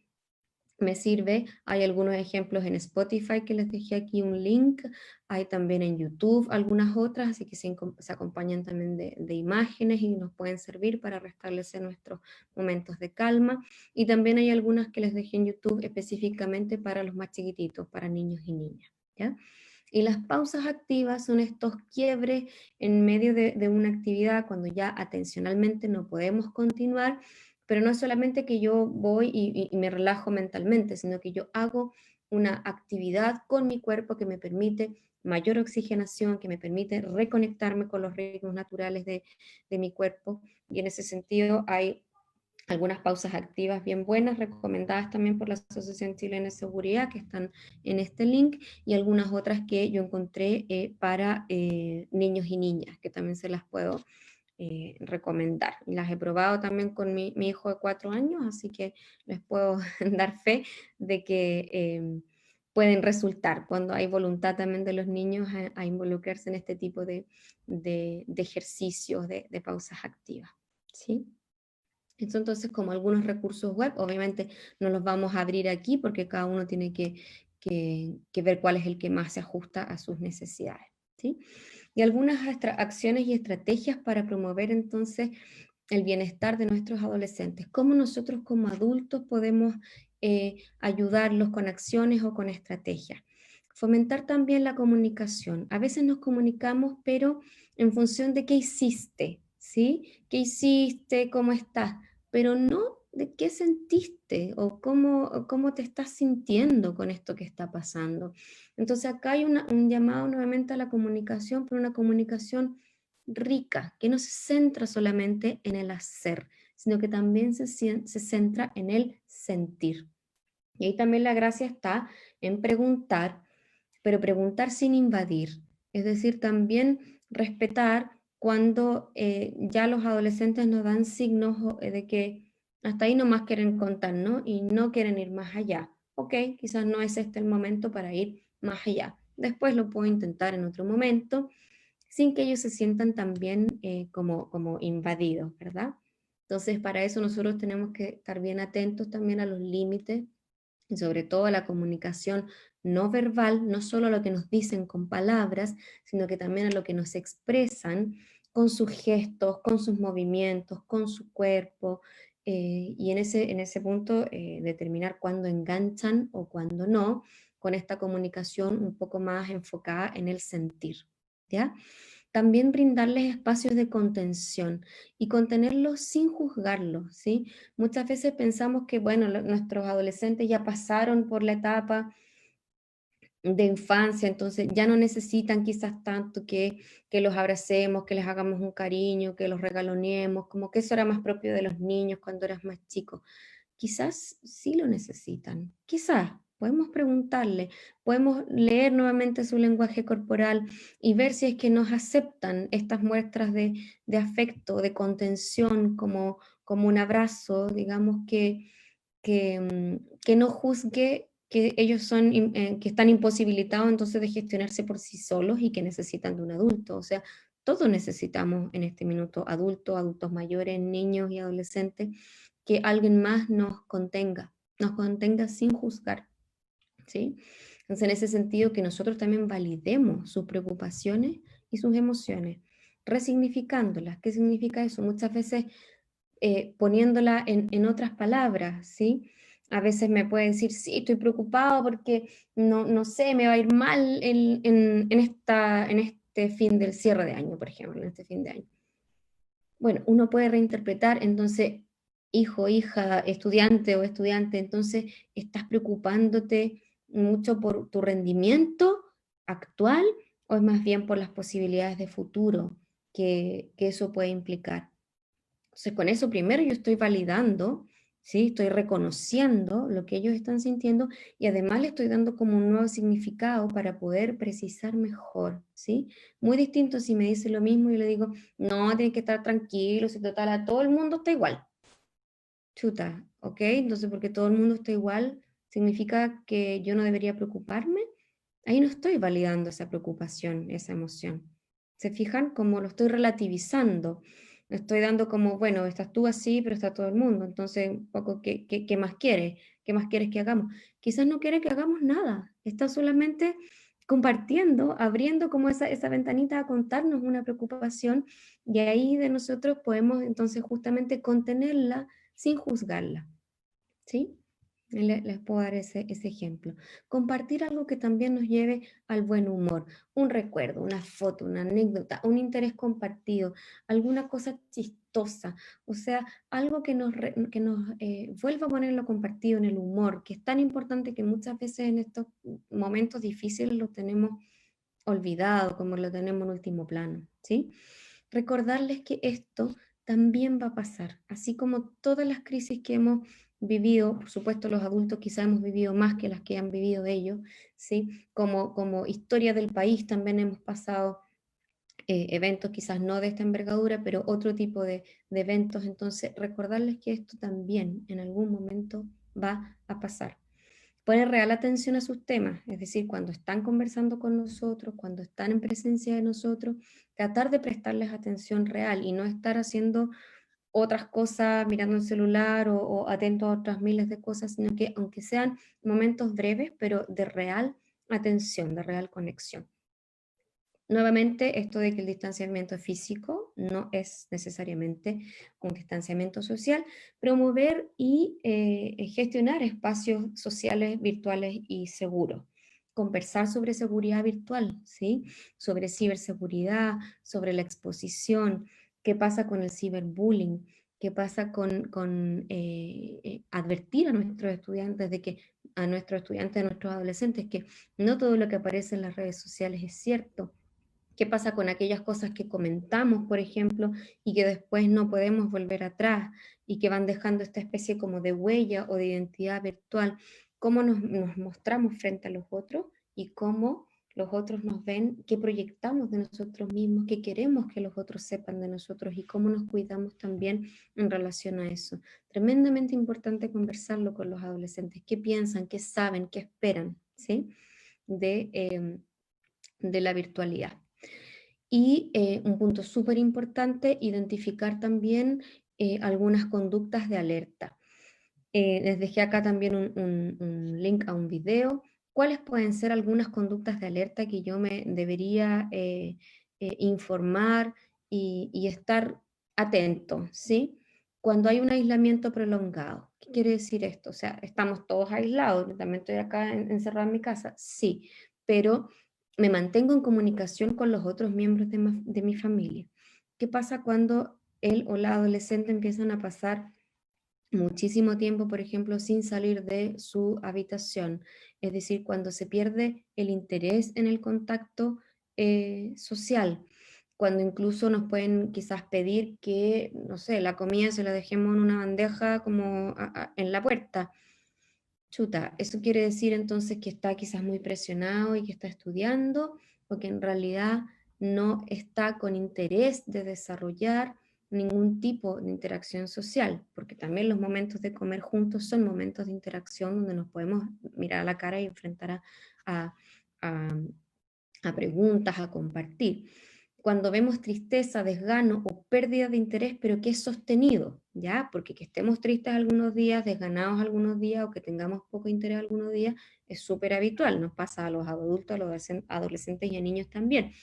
me sirve. Hay algunos ejemplos en Spotify que les dejé aquí un link, hay también en YouTube algunas otras, así que se acompañan también de imágenes y nos pueden servir para restablecer nuestros momentos de calma, y también hay algunas que les dejé en YouTube específicamente para los más chiquititos, para niños y niñas, ¿ya? Y las pausas activas son estos quiebres en medio de una actividad cuando ya atencionalmente no podemos continuar, pero no es solamente que yo voy y me relajo mentalmente, sino que yo hago una actividad con mi cuerpo que me permite mayor oxigenación, que me permite reconectarme con los ritmos naturales de mi cuerpo, y en ese sentido hay algunas pausas activas bien buenas, recomendadas también por la Asociación Chilena de Seguridad, que están en este link, y algunas otras que yo encontré para niños y niñas, que también se las puedo recomendar. Y las he probado también con mi hijo de 4 años, así que les puedo dar fe de que pueden resultar cuando hay voluntad también de los niños a involucrarse en este tipo de ejercicios, de pausas activas, ¿sí? Esto entonces como algunos recursos web, obviamente no los vamos a abrir aquí porque cada uno tiene que ver cuál es el que más se ajusta a sus necesidades, ¿sí? Y algunas acciones y estrategias para promover entonces el bienestar de nuestros adolescentes. ¿Cómo nosotros como adultos podemos ayudarlos con acciones o con estrategias? Fomentar también la comunicación. A veces nos comunicamos, pero en función de qué hiciste, ¿sí? ¿Qué hiciste? ¿Cómo estás? Pero no de qué sentiste o cómo te estás sintiendo con esto que está pasando. Entonces acá hay un llamado nuevamente a la comunicación, pero una comunicación rica, que no se centra solamente en el hacer, sino que también se centra en el sentir. Y ahí también la gracia está en preguntar, pero preguntar sin invadir, es decir, también respetar cuando ya los adolescentes nos dan signos de que hasta ahí nomás quieren contar, ¿no? Y no quieren ir más allá. Ok, quizás no es este el momento para ir más allá. Después lo puedo intentar en otro momento, sin que ellos se sientan también como invadidos, ¿verdad? Entonces, para eso nosotros tenemos que estar bien atentos también a los límites, y sobre todo a la comunicación no verbal, no solo a lo que nos dicen con palabras, sino que también a lo que nos expresan con sus gestos, con sus movimientos, con su cuerpo, y en ese punto determinar cuándo enganchan o cuándo no, con esta comunicación un poco más enfocada en el sentir, ¿ya? También brindarles espacios de contención y contenerlos sin juzgarlos, ¿sí? Muchas veces pensamos que, bueno, nuestros adolescentes ya pasaron por la etapa de infancia, entonces ya no necesitan quizás tanto que los abracemos, que les hagamos un cariño, que los regaloneemos, como que eso era más propio de los niños cuando eras más chico. Quizás sí lo necesitan, quizás, Podemos preguntarle, podemos leer nuevamente su lenguaje corporal y ver si es que nos aceptan estas muestras de afecto, de contención, como un abrazo, digamos, que no juzgue que ellos que están imposibilitados entonces de gestionarse por sí solos y que necesitan de un adulto. O sea, todos necesitamos en este minuto adultos mayores, niños y adolescentes, que alguien más nos contenga sin juzgar, ¿sí? Entonces, en ese sentido, que nosotros también validemos sus preocupaciones y sus emociones, resignificándolas. ¿Qué significa eso? Muchas veces poniéndola en otras palabras, ¿sí? A veces me puede decir, sí, estoy preocupado porque no sé, me va a ir mal en este fin del cierre de año, por ejemplo, en este fin de año. Bueno, uno puede reinterpretar, entonces, hijo, hija, estudiante o estudiante, entonces estás preocupándote mucho por tu rendimiento actual o es más bien por las posibilidades de futuro que eso puede implicar. Entonces, con eso primero yo estoy validando, ¿sí? Estoy reconociendo lo que ellos están sintiendo y además le estoy dando como un nuevo significado para poder precisar mejor, ¿sí? Muy distinto si me dice lo mismo y le digo, no, tienes que estar tranquilo, si total a todo el mundo está igual. Chuta, ¿ok? Entonces, porque todo el mundo está igual, ¿significa que yo no debería preocuparme? Ahí no estoy validando esa preocupación, esa emoción. ¿Se fijan? Como lo estoy relativizando. Estoy dando como, bueno, estás tú así, pero está todo el mundo. Entonces, un poco, ¿qué más quieres? ¿Qué más quieres que hagamos? Quizás no quiere que hagamos nada. Está solamente compartiendo, abriendo como esa ventanita a contarnos una preocupación y ahí de nosotros podemos entonces justamente contenerla sin juzgarla. ¿Sí? Les puedo dar ese ejemplo. Compartir algo que también nos lleve al buen humor, un recuerdo, una foto, una anécdota, un interés compartido, alguna cosa chistosa, o sea, algo que nos vuelva a poner lo compartido en el humor, que es tan importante que muchas veces en estos momentos difíciles lo tenemos olvidado, como lo tenemos en último plano, ¿sí? Recordarles que esto también va a pasar, así como todas las crisis que hemos vivido, por supuesto los adultos quizá hemos vivido más que las que han vivido ellos, ¿sí? Como historia del país también hemos pasado eventos quizás no de esta envergadura, pero otro tipo de eventos, entonces recordarles que esto también en algún momento va a pasar. Poner real atención a sus temas, es decir, cuando están conversando con nosotros, cuando están en presencia de nosotros, tratar de prestarles atención real y no estar haciendo otras cosas, mirando el celular o atento a otras miles de cosas, sino que aunque sean momentos breves, pero de real atención, de real conexión. Nuevamente, esto de que el distanciamiento físico no es necesariamente un distanciamiento social, promover y gestionar espacios sociales, virtuales y seguros. Conversar sobre seguridad virtual, ¿sí? Sobre ciberseguridad, sobre la exposición, qué pasa con el ciberbullying, qué pasa con advertir a nuestros estudiantes a nuestros adolescentes, que no todo lo que aparece en las redes sociales es cierto. ¿Qué pasa con aquellas cosas que comentamos, por ejemplo, y que después no podemos volver atrás y que van dejando esta especie como de huella o de identidad virtual? ¿Cómo nos mostramos frente a los otros y cómo los otros nos ven, qué proyectamos de nosotros mismos, qué queremos que los otros sepan de nosotros y cómo nos cuidamos también en relación a eso? Tremendamente importante conversarlo con los adolescentes. ¿Qué piensan, qué saben, qué esperan, ¿sí? de la virtualidad? Y un punto súper importante, identificar también algunas conductas de alerta. Les dejé acá también un link a un video. ¿Cuáles pueden ser algunas conductas de alerta que yo me debería informar y estar atento, ¿sí? Cuando hay un aislamiento prolongado. ¿Qué quiere decir esto? O sea, estamos todos aislados, yo también estoy acá encerrada en mi casa, sí, pero me mantengo en comunicación con los otros miembros de mi familia. ¿Qué pasa cuando él o la adolescente empiezan a pasar muchísimo tiempo, por ejemplo, sin salir de su habitación? Es decir, cuando se pierde el interés en el contacto social, cuando incluso nos pueden quizás pedir que, no sé, la comida se la dejemos en una bandeja como en la puerta. chuta, eso quiere decir entonces que está quizás muy presionado y que está estudiando, o que en realidad no está con interés de desarrollar ningún tipo de interacción social, porque también los momentos de comer juntos son momentos de interacción donde nos podemos mirar a la cara y enfrentar a, a- a preguntas, a compartir. Cuando vemos tristeza, desgano o pérdida de interés, pero que es sostenido, ¿ya? Porque que estemos tristes algunos días, desganados algunos días o que tengamos poco interés algunos días es súper habitual, nos pasa a los adultos, a los adolescentes y a niños también.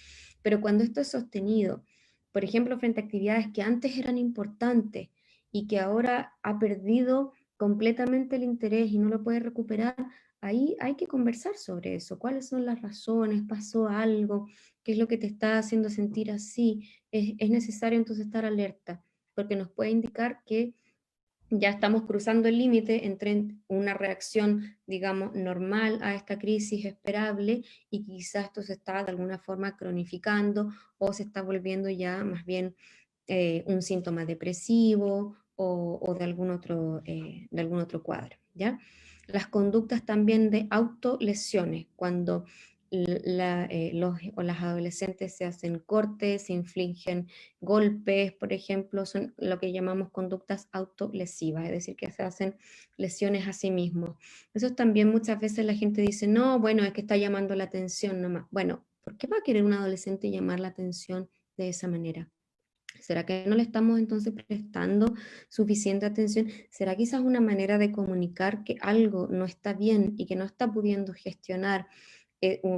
Pero cuando esto es sostenido, por ejemplo, frente a actividades que antes eran importantes y que ahora ha perdido completamente el interés y no lo puede recuperar, ahí hay que conversar sobre eso. ¿Cuáles son las razones? ¿Pasó algo? ¿Qué es lo que te está haciendo sentir así? Es necesario entonces estar alerta, porque nos puede indicar que ya estamos cruzando el límite entre una reacción, digamos, normal a esta crisis esperable y quizás esto se está de alguna forma cronificando o se está volviendo ya más bien un síntoma depresivo o de algún otro cuadro, ¿ya? Las conductas también de autolesiones, cuando los o las adolescentes se hacen cortes, se infligen golpes, por ejemplo, son lo que llamamos conductas autolesivas, es decir, que se hacen lesiones a sí mismos. Eso también muchas veces la gente dice, no, bueno, es que está llamando la atención nomás. Bueno, ¿por qué va a querer un adolescente llamar la atención de esa manera? ¿Será que no le estamos entonces prestando suficiente atención? ¿Será quizás una manera de comunicar que algo no está bien y que no está pudiendo gestionar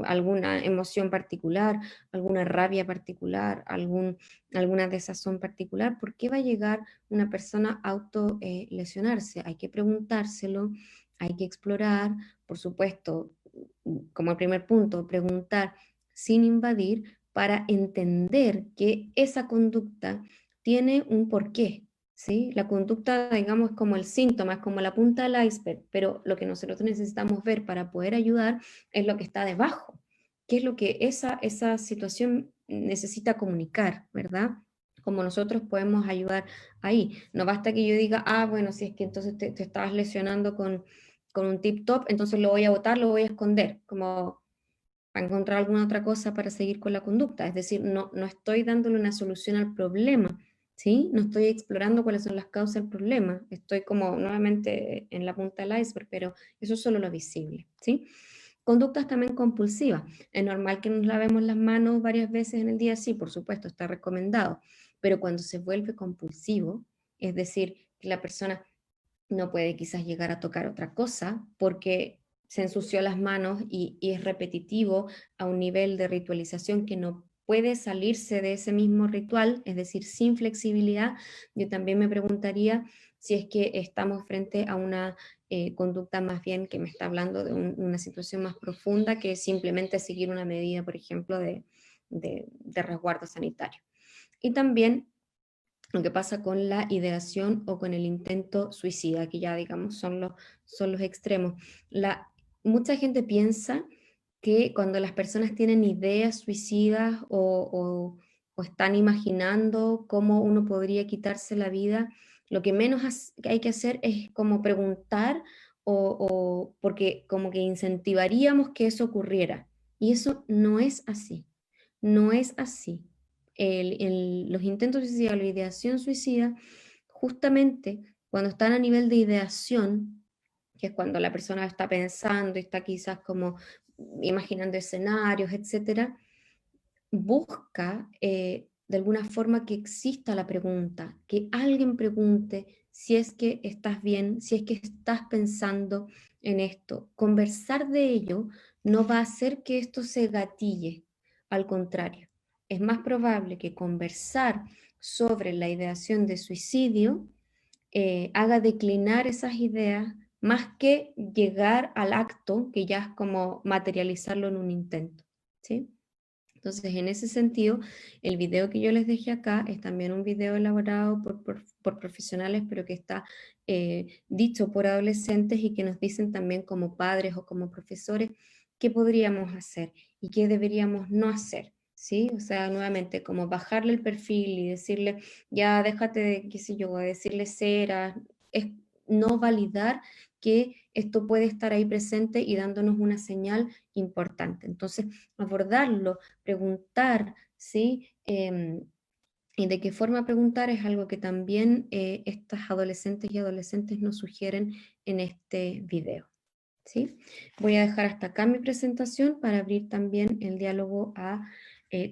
alguna emoción particular, alguna rabia particular, alguna desazón particular? ¿Por qué va a llegar una persona a autolesionarse? Hay que preguntárselo, hay que explorar, por supuesto, como el primer punto, preguntar sin invadir para entender que esa conducta tiene un porqué, ¿sí? La conducta, digamos, es como el síntoma, es como la punta del iceberg, pero lo que nosotros necesitamos ver para poder ayudar es lo que está debajo, qué es lo que esa situación necesita comunicar, ¿verdad? Como nosotros podemos ayudar ahí. No basta que yo diga, ah, bueno, si es que entonces te estabas lesionando con un tip top, entonces lo voy a botar, lo voy a esconder, como a encontrar alguna otra cosa para seguir con la conducta. Es decir, no estoy dándole una solución al problema, ¿sí? No estoy explorando cuáles son las causas del problema. Estoy como nuevamente en la punta del iceberg, pero eso es solo lo visible, ¿sí? Conductas también compulsivas. Es normal que nos lavemos las manos varias veces en el día, sí, por supuesto, está recomendado, pero cuando se vuelve compulsivo, es decir, que la persona no puede quizás llegar a tocar otra cosa porque se ensució las manos y es repetitivo a un nivel de ritualización que no puede salirse de ese mismo ritual, es decir, sin flexibilidad. Yo también me preguntaría si es que estamos frente a una conducta más bien que me está hablando de una situación más profunda que simplemente seguir una medida, por ejemplo, de resguardo sanitario. Y también lo que pasa con la ideación o con el intento suicida, que ya digamos son los extremos. Mucha gente piensa que cuando las personas tienen ideas suicidas o están imaginando cómo uno podría quitarse la vida, lo que menos hay que hacer es como preguntar porque como que incentivaríamos que eso ocurriera. Y eso no es así, no es así. Los intentos suicidas, la ideación suicida, justamente cuando están a nivel de ideación, que es cuando la persona está pensando y está quizás como imaginando escenarios, etcétera, busca de alguna forma que exista la pregunta, que alguien pregunte si es que estás bien, si es que estás pensando en esto. Conversar de ello no va a hacer que esto se gatille, al contrario. Es más probable que conversar sobre la ideación de suicidio haga declinar esas ideas más que llegar al acto, que ya es como materializarlo en un intento, ¿sí? Entonces, en ese sentido, el video que yo les dejé acá es también un video elaborado por profesionales, pero que está dicho por adolescentes y que nos dicen también como padres o como profesores qué podríamos hacer y qué deberíamos no hacer, ¿sí? O sea, nuevamente, como bajarle el perfil y decirle, ya déjate de, qué sé yo, decirle cera, es no validar que esto puede estar ahí presente y dándonos una señal importante. Entonces, abordarlo, preguntar, ¿sí? Y de qué forma preguntar es algo que también estas adolescentes y adolescentes nos sugieren en este video. ¿Sí? Voy a dejar hasta acá mi presentación para abrir también el diálogo a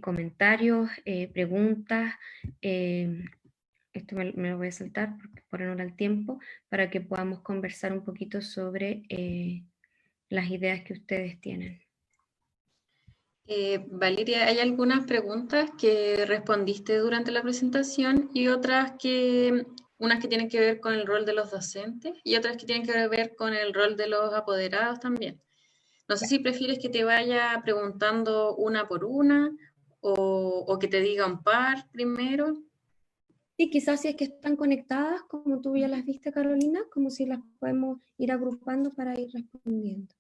comentarios, preguntas. Esto me lo voy a saltar por honor al tiempo, para que podamos conversar un poquito sobre las ideas que ustedes tienen. Valeria, hay algunas preguntas que respondiste durante la presentación y otras unas que tienen que ver con el rol de los docentes y otras que tienen que ver con el rol de los apoderados también. No sé si prefieres que te vaya preguntando una por una o que te diga un par primero. Sí, quizás si es que están conectadas, como tú ya las viste, Carolina, como si las podemos ir agrupando para ir respondiendo.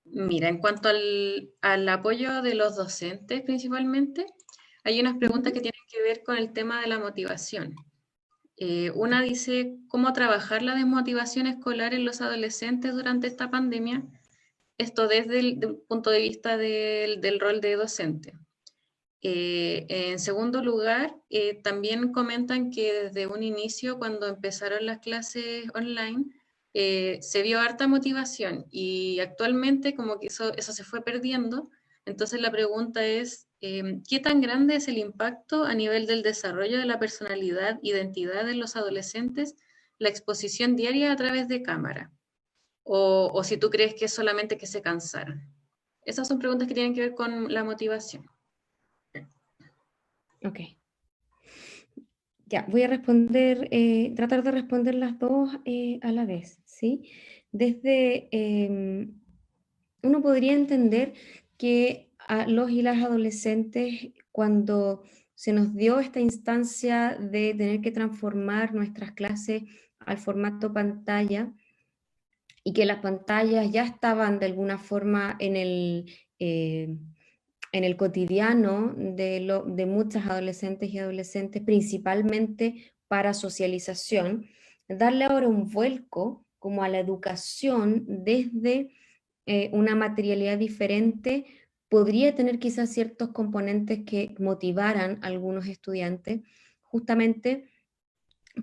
Mira, en cuanto al apoyo de los docentes principalmente, hay unas preguntas que tienen que ver con el tema de la motivación. Una dice, ¿cómo trabajar la desmotivación escolar en los adolescentes durante esta pandemia? Esto desde el punto de vista del rol de docente. En segundo lugar, también comentan que desde un inicio, cuando empezaron las clases online, se vio harta motivación y actualmente como que eso se fue perdiendo. Entonces la pregunta es, ¿qué tan grande es el impacto a nivel del desarrollo de la personalidad, identidad de los adolescentes, la exposición diaria a través de cámara? O si tú crees que es solamente que se cansaron. Esas son preguntas que tienen que ver con la motivación. Ok. Ya, voy a responder, tratar de responder las dos a la vez, ¿sí? Desde, uno podría entender que a los y las adolescentes, cuando se nos dio esta instancia de tener que transformar nuestras clases al formato pantalla, y que las pantallas ya estaban de alguna forma en el cotidiano de muchas adolescentes y adolescentes, principalmente para socialización, darle ahora un vuelco como a la educación desde una materialidad diferente podría tener quizás ciertos componentes que motivaran a algunos estudiantes, justamente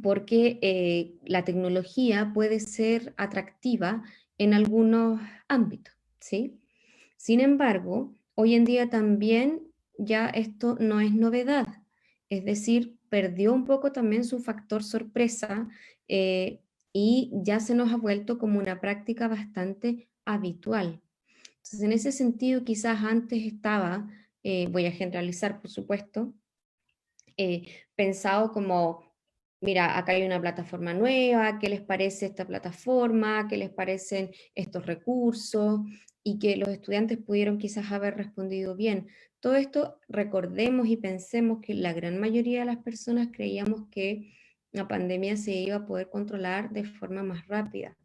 porque la tecnología puede ser atractiva en algunos ámbitos, ¿sí? Sin embargo, hoy en día también ya esto no es novedad, es decir, perdió un poco también su factor sorpresa y ya se nos ha vuelto como una práctica bastante habitual. Entonces, en ese sentido, quizás antes estaba, voy a generalizar por supuesto, pensado como, mira, acá hay una plataforma nueva, ¿qué les parece esta plataforma? ¿Qué les parecen estos recursos? Y que los estudiantes pudieron quizás haber respondido bien. Todo esto recordemos y pensemos que la gran mayoría de las personas creíamos que la pandemia se iba a poder controlar de forma más rápida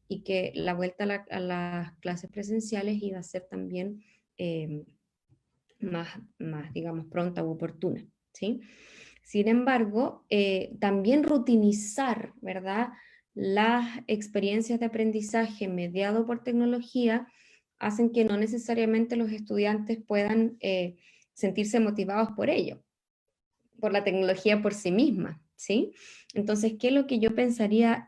y que la vuelta a las clases presenciales iba a ser también más, digamos, pronta u oportuna, ¿sí? Sin embargo, también rutinizar, ¿verdad?, las experiencias de aprendizaje mediado por tecnología hacen que no necesariamente los estudiantes puedan sentirse motivados por ello, por la tecnología por sí misma, ¿sí? Entonces, ¿qué es lo que yo pensaría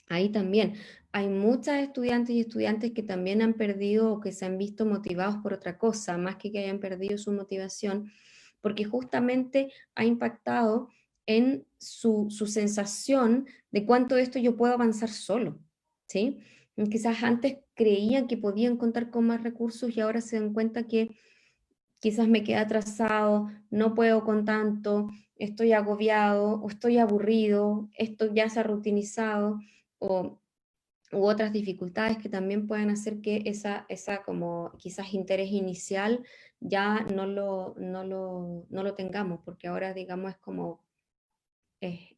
ahí también? Hay muchas estudiantes y estudiantes que también han perdido o que se han visto motivados por otra cosa, más que hayan perdido su motivación, porque justamente ha impactado en su sensación de cuánto de esto yo puedo avanzar solo, ¿sí? Quizás antes creían que podían contar con más recursos y ahora se dan cuenta que quizás me quedé atrasado, no puedo con tanto, estoy agobiado o estoy aburrido, esto ya se ha rutinizado u otras dificultades que también pueden hacer que esa como quizás interés inicial ya no lo tengamos, porque ahora digamos es como,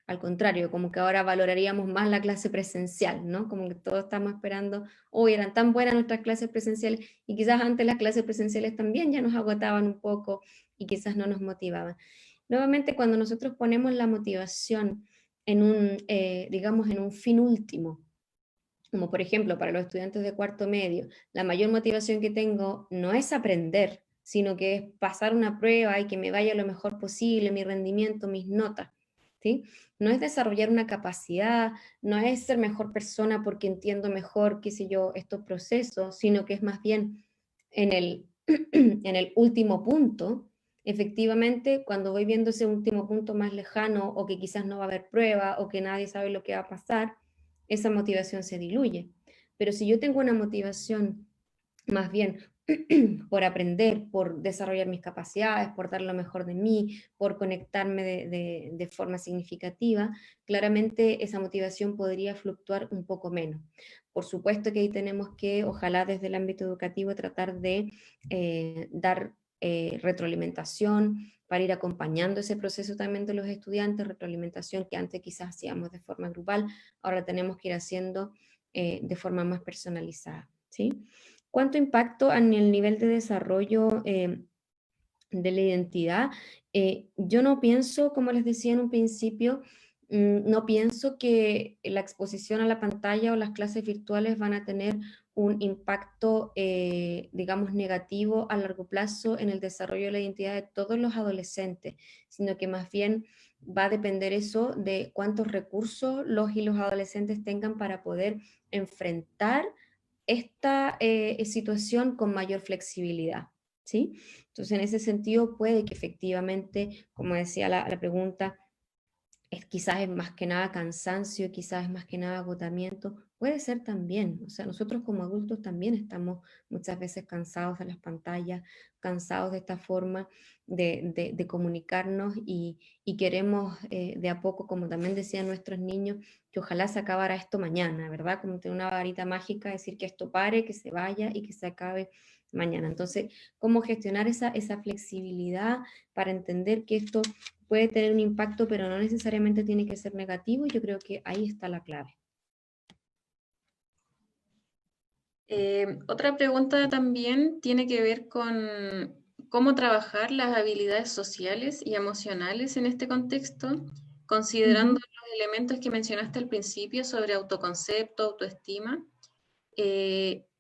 al contrario, como que ahora valoraríamos más la clase presencial, ¿no? Como que todos estamos esperando, hoy eran tan buenas nuestras clases presenciales y quizás antes las clases presenciales también ya nos agotaban un poco y quizás no nos motivaban. Nuevamente, cuando nosotros ponemos la motivación en un, digamos, en un fin último, como por ejemplo para los estudiantes de cuarto medio, la mayor motivación que tengo no es aprender, sino que es pasar una prueba y que me vaya lo mejor posible, mi rendimiento, mis notas, ¿sí? No es desarrollar una capacidad, no es ser mejor persona porque entiendo mejor, qué sé yo, estos procesos, sino que es más bien en el, en el último punto. Efectivamente, cuando voy viendo ese último punto más lejano o que quizás no va a haber prueba o que nadie sabe lo que va a pasar, esa motivación se diluye. Pero si yo tengo una motivación más bien por aprender, por desarrollar mis capacidades, por dar lo mejor de mí, por conectarme de forma significativa, claramente esa motivación podría fluctuar un poco menos. Por supuesto que ahí tenemos que, ojalá desde el ámbito educativo, tratar de dar retroalimentación para ir acompañando ese proceso también de los estudiantes, retroalimentación que antes quizás hacíamos de forma grupal, ahora tenemos que ir haciendo de forma más personalizada, ¿sí? ¿Cuánto impacto en el nivel de desarrollo de la identidad? Yo no pienso, como les decía en un principio, no pienso que la exposición a la pantalla o las clases virtuales van a tener un impacto, digamos, negativo a largo plazo en el desarrollo de la identidad de todos los adolescentes, sino que más bien va a depender eso de cuántos recursos los y los adolescentes tengan para poder enfrentar esta situación con mayor flexibilidad, ¿sí? Entonces, en ese sentido, puede que efectivamente, como decía la pregunta, quizás es más que nada cansancio, quizás es más que nada agotamiento, puede ser también, o sea, nosotros como adultos también estamos muchas veces cansados de las pantallas, cansados de esta forma de comunicarnos y queremos de a poco, como también decían nuestros niños, que ojalá se acabara esto mañana, ¿verdad? Como tener una varita mágica, decir que esto pare, que se vaya y que se acabe mañana. Entonces, ¿cómo gestionar esa flexibilidad para entender que esto puede tener un impacto, pero no necesariamente tiene que ser negativo? Yo creo que ahí está la clave. Otra pregunta también tiene que ver con cómo trabajar las habilidades sociales y emocionales en este contexto, considerando los elementos que mencionaste al principio sobre autoconcepto, autoestima,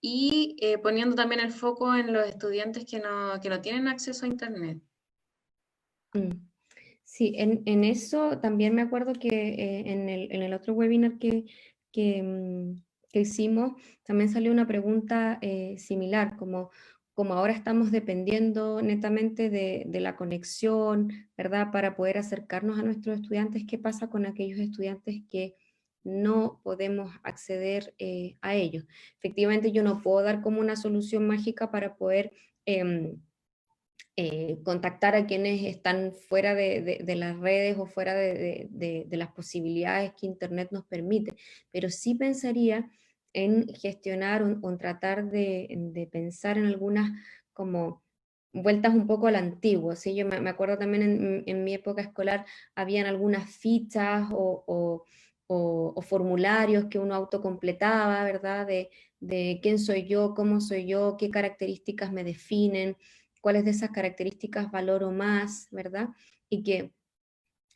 y poniendo también el foco en los estudiantes que no tienen acceso a Internet. Sí, en eso también me acuerdo que en el otro webinar que hicimos, también salió una pregunta similar, como ahora estamos dependiendo netamente de la conexión, ¿verdad? Para poder acercarnos a nuestros estudiantes, ¿qué pasa con aquellos estudiantes que no podemos acceder a ellos? Efectivamente, yo no puedo dar como una solución mágica para poder contactar a quienes están fuera de las redes o fuera de las posibilidades que Internet nos permite, pero sí pensaría en gestionar o en tratar de pensar en algunas como vueltas un poco a la antigua, ¿sí? Yo me acuerdo también en mi época escolar habían algunas fichas o formularios que uno autocompletaba, ¿verdad? De quién soy yo, cómo soy yo, qué características me definen, cuáles de esas características valoro más, ¿verdad? Y que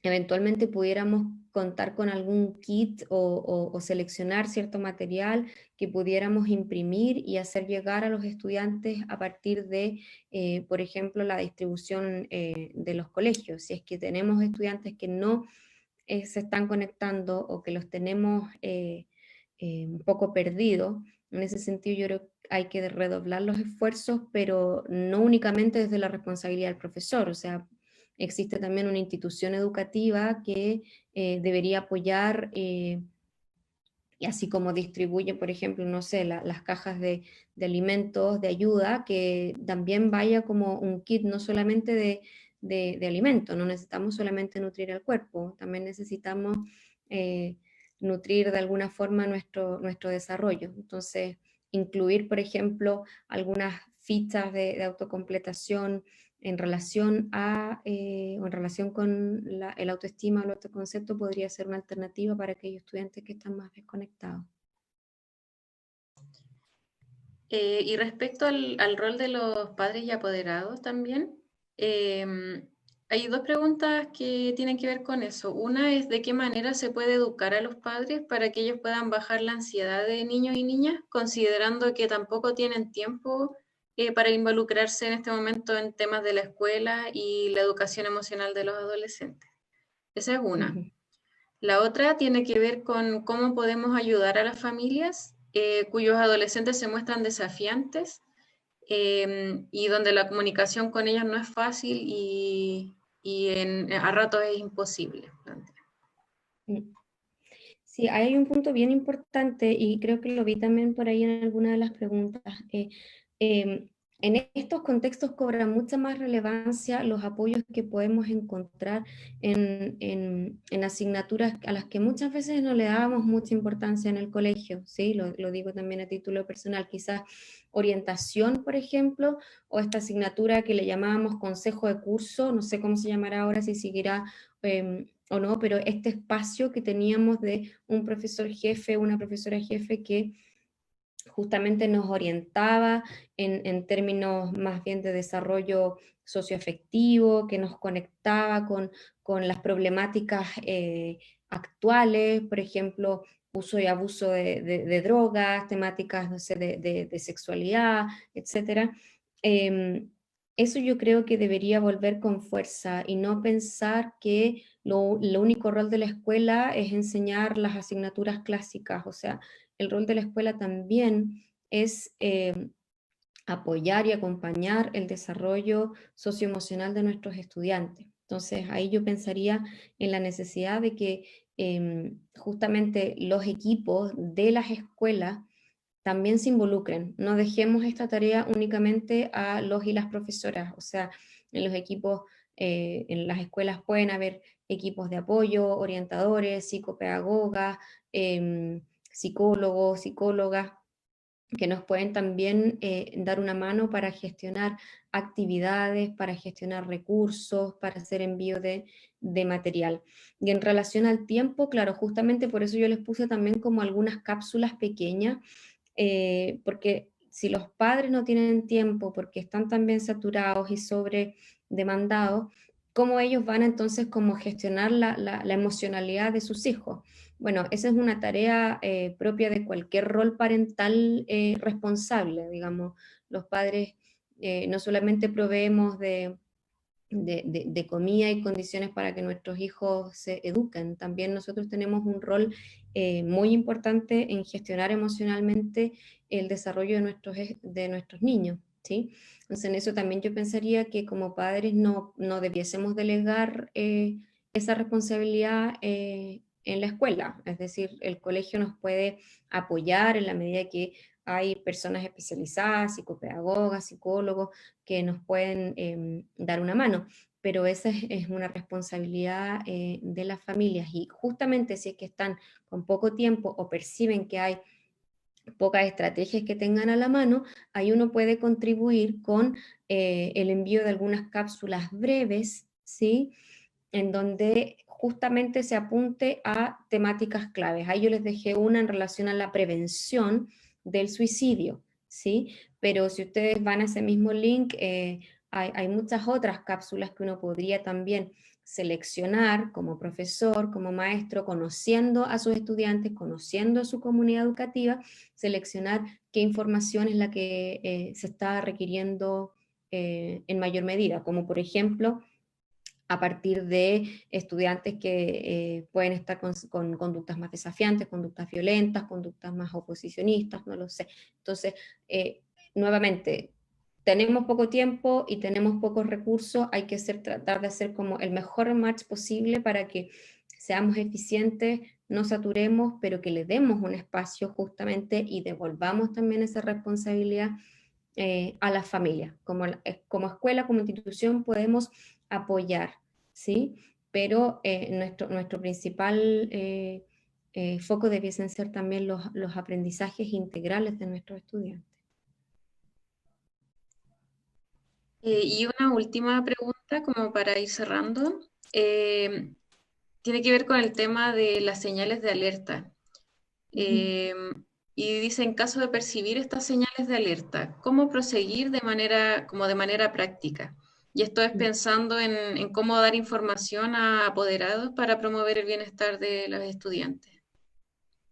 eventualmente pudiéramos contar con algún kit o seleccionar cierto material que pudiéramos imprimir y hacer llegar a los estudiantes a partir de, por ejemplo, la distribución de los colegios. Si es que tenemos estudiantes que no se están conectando o que los tenemos un poco perdidos, en ese sentido yo creo que hay que redoblar los esfuerzos, pero no únicamente desde la responsabilidad del profesor, o sea, existe también una institución educativa que debería apoyar, y así como distribuye, por ejemplo, no sé, las cajas de alimentos, de ayuda, que también vaya como un kit no solamente de alimentos, no necesitamos solamente nutrir el cuerpo, también necesitamos nutrir de alguna forma nuestro desarrollo. Entonces, incluir, por ejemplo, algunas fichas de autocompletación en relación o en relación con el autoestima o el autoconcepto podría ser una alternativa para aquellos estudiantes que están más desconectados. Y respecto al rol de los padres y apoderados también, Hay dos preguntas que tienen que ver con eso. Una es de qué manera se puede educar a los padres para que ellos puedan bajar la ansiedad de niños y niñas, considerando que tampoco tienen tiempo para involucrarse en este momento en temas de la escuela y la educación emocional de los adolescentes. Esa es una. La otra tiene que ver con cómo podemos ayudar a las familias cuyos adolescentes se muestran desafiantes y donde la comunicación con ellos no es fácil y a ratos es imposible. Sí, hay un punto bien importante y creo que lo vi también por ahí en alguna de las preguntas. En estos contextos cobran mucha más relevancia los apoyos que podemos encontrar en asignaturas a las que muchas veces no le dábamos mucha importancia en el colegio, ¿sí? Lo digo también a título personal, quizás orientación, por ejemplo, o esta asignatura que le llamábamos consejo de curso, no sé cómo se llamará ahora, si seguirá o no, pero este espacio que teníamos de un profesor jefe, una profesora jefe que justamente nos orientaba en términos más bien de desarrollo socioafectivo, que nos conectaba con las problemáticas actuales, por ejemplo, uso y abuso de drogas, temáticas, no sé, de sexualidad, etc. Eso yo creo que debería volver con fuerza y no pensar que lo único rol de la escuela es enseñar las asignaturas clásicas, o sea, el rol de la escuela también es apoyar y acompañar el desarrollo socioemocional de nuestros estudiantes. Entonces ahí yo pensaría en la necesidad de que justamente los equipos de las escuelas también se involucren. No dejemos esta tarea únicamente a los y las profesoras, o sea, en los equipos, en las escuelas pueden haber equipos de apoyo, orientadores, psicopedagogas, psicólogos, psicólogas, que nos pueden también dar una mano para gestionar actividades, para gestionar recursos, para hacer envío de material. Y en relación al tiempo, claro, justamente por eso yo les puse también como algunas cápsulas pequeñas, porque si los padres no tienen tiempo porque están también saturados y sobredemandados, ¿cómo ellos van entonces como gestionar la emocionalidad de sus hijos? Bueno, esa es una tarea propia de cualquier rol parental responsable, digamos. Los padres no solamente proveemos de comida y condiciones para que nuestros hijos se eduquen, también nosotros tenemos un rol muy importante en gestionar emocionalmente el desarrollo de nuestros niños, ¿sí? Entonces en eso también yo pensaría que como padres no debiésemos delegar esa responsabilidad en la escuela, es decir, el colegio nos puede apoyar en la medida que hay personas especializadas, psicopedagogas, psicólogos, que nos pueden dar una mano, pero esa es una responsabilidad de las familias, y justamente si es que están con poco tiempo o perciben que hay pocas estrategias que tengan a la mano, ahí uno puede contribuir con el envío de algunas cápsulas breves, ¿sí? En donde justamente se apunte a temáticas claves. Ahí yo les dejé una en relación a la prevención del suicidio, ¿sí? Pero si ustedes van a ese mismo link, hay muchas otras cápsulas que uno podría también seleccionar como profesor, como maestro, conociendo a sus estudiantes, conociendo a su comunidad educativa, seleccionar qué información es la que se está requiriendo en mayor medida, como por ejemplo, a partir de estudiantes que pueden estar con conductas más desafiantes, conductas violentas, conductas más oposicionistas, no lo sé. Entonces, nuevamente, tenemos poco tiempo y tenemos pocos recursos, hay que tratar de hacer como el mejor match posible para que seamos eficientes, no saturemos, pero que le demos un espacio justamente y devolvamos también esa responsabilidad a las familias. Como escuela, como institución podemos apoyar, ¿sí? Pero nuestro principal foco debiesen ser también los aprendizajes integrales de nuestros estudiantes. Y una última pregunta, como para ir cerrando, tiene que ver con el tema de las señales de alerta. Y dice, en caso de percibir estas señales de alerta, ¿cómo proseguir de manera práctica? Y esto es pensando en cómo dar información a apoderados para promover el bienestar de los estudiantes.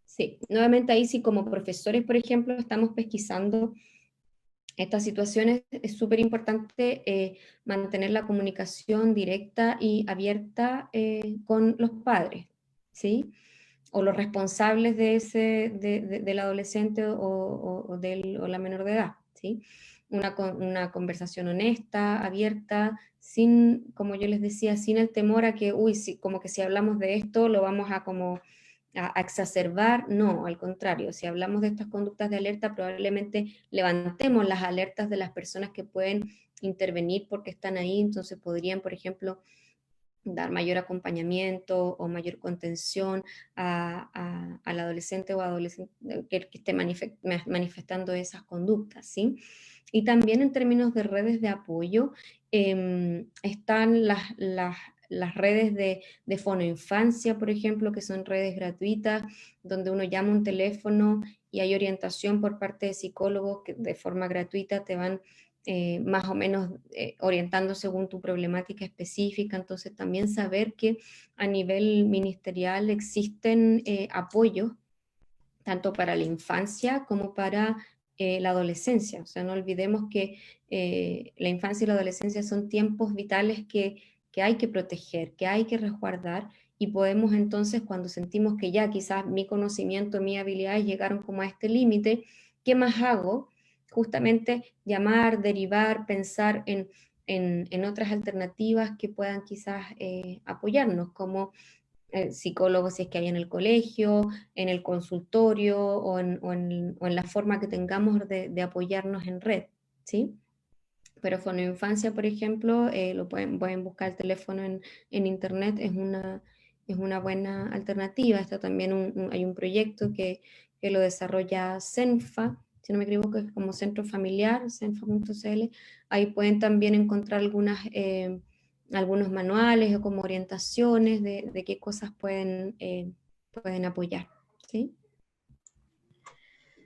Sí, nuevamente ahí sí como profesores, por ejemplo, estamos pesquisando estas situaciones. Es súper importante mantener la comunicación directa y abierta con los padres, ¿sí? O los responsables de del adolescente o la menor de edad, ¿sí? Una conversación honesta, abierta, sin, como yo les decía, sin el temor a que, uy, sí, como que si hablamos de esto lo vamos a como a exacerbar. No, al contrario, si hablamos de estas conductas de alerta, probablemente levantemos las alertas de las personas que pueden intervenir porque están ahí, entonces podrían, por ejemplo, dar mayor acompañamiento o mayor contención al adolescente o adolescente que esté manifestando esas conductas, ¿sí? Y también en términos de redes de apoyo, están las redes de Fonoinfancia, por ejemplo, que son redes gratuitas, donde uno llama un teléfono y hay orientación por parte de psicólogos que de forma gratuita te van más o menos orientando según tu problemática específica. Entonces también saber que a nivel ministerial existen apoyos tanto para la infancia como para la adolescencia. O sea, no olvidemos que la infancia y la adolescencia son tiempos vitales que hay que proteger, que hay que resguardar, y podemos entonces, cuando sentimos que ya quizás mi conocimiento, mis habilidades llegaron como a este límite, ¿qué más hago? Justamente llamar, derivar, pensar en otras alternativas que puedan quizás apoyarnos, como psicólogos si es que hay en el colegio, en el consultorio o en la forma que tengamos de apoyarnos en red, ¿sí? Pero Fonoinfancia, por ejemplo, pueden buscar el teléfono en internet, es una buena alternativa. Está también hay un proyecto que lo desarrolla CENFA, si no me equivoco, es como Centro Familiar, cenfa.cl. Ahí pueden también encontrar algunos manuales o como orientaciones de qué cosas pueden apoyar, ¿sí?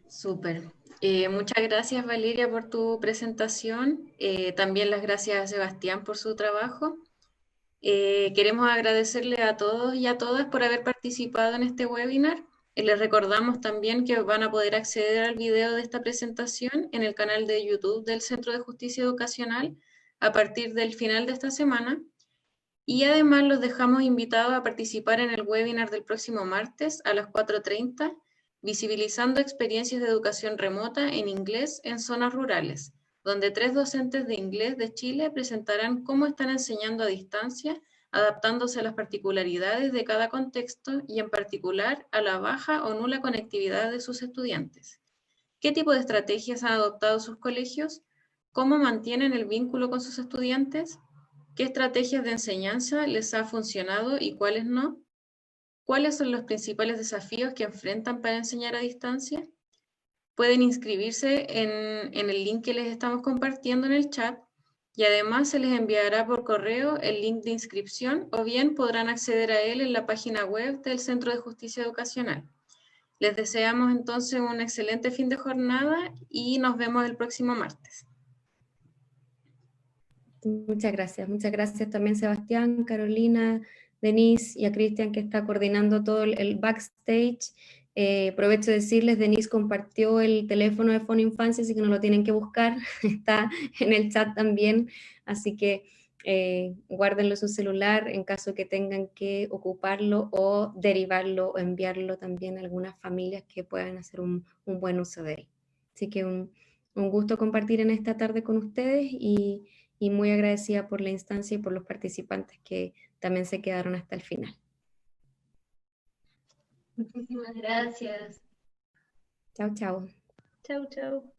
Súper. Muchas gracias, Valeria, por tu presentación. También las gracias a Sebastián por su trabajo. Queremos agradecerle a todos y a todas por haber participado en este webinar. Les recordamos también que van a poder acceder al video de esta presentación en el canal de YouTube del Centro de Justicia Educacional a partir del final de esta semana. Y además los dejamos invitados a participar en el webinar del próximo martes a las 4:30, visibilizando experiencias de educación remota en inglés en zonas rurales, donde 3 docentes de inglés de Chile presentarán cómo están enseñando a distancia, adaptándose a las particularidades de cada contexto y en particular a la baja o nula conectividad de sus estudiantes. ¿Qué tipo de estrategias han adoptado sus colegios? ¿Cómo mantienen el vínculo con sus estudiantes? ¿Qué estrategias de enseñanza les ha funcionado y cuáles no? ¿Cuáles son los principales desafíos que enfrentan para enseñar a distancia? Pueden inscribirse en el link que les estamos compartiendo en el chat y además se les enviará por correo el link de inscripción o bien podrán acceder a él en la página web del Centro de Justicia Educacional. Les deseamos entonces un excelente fin de jornada y nos vemos el próximo martes. Muchas gracias también Sebastián, Carolina, Denise y a Cristian que está coordinando todo el backstage. Aprovecho de decirles, Denise compartió el teléfono de Fonoinfancia, así que no lo tienen que buscar, está en el chat también, así que guárdenlo en su celular en caso que tengan que ocuparlo o derivarlo o enviarlo también a algunas familias que puedan hacer un buen uso de él. Así que un gusto compartir en esta tarde con ustedes y muy agradecida por la instancia y por los participantes que también se quedaron hasta el final. Muchísimas gracias. Chao, chao. Chau, chau.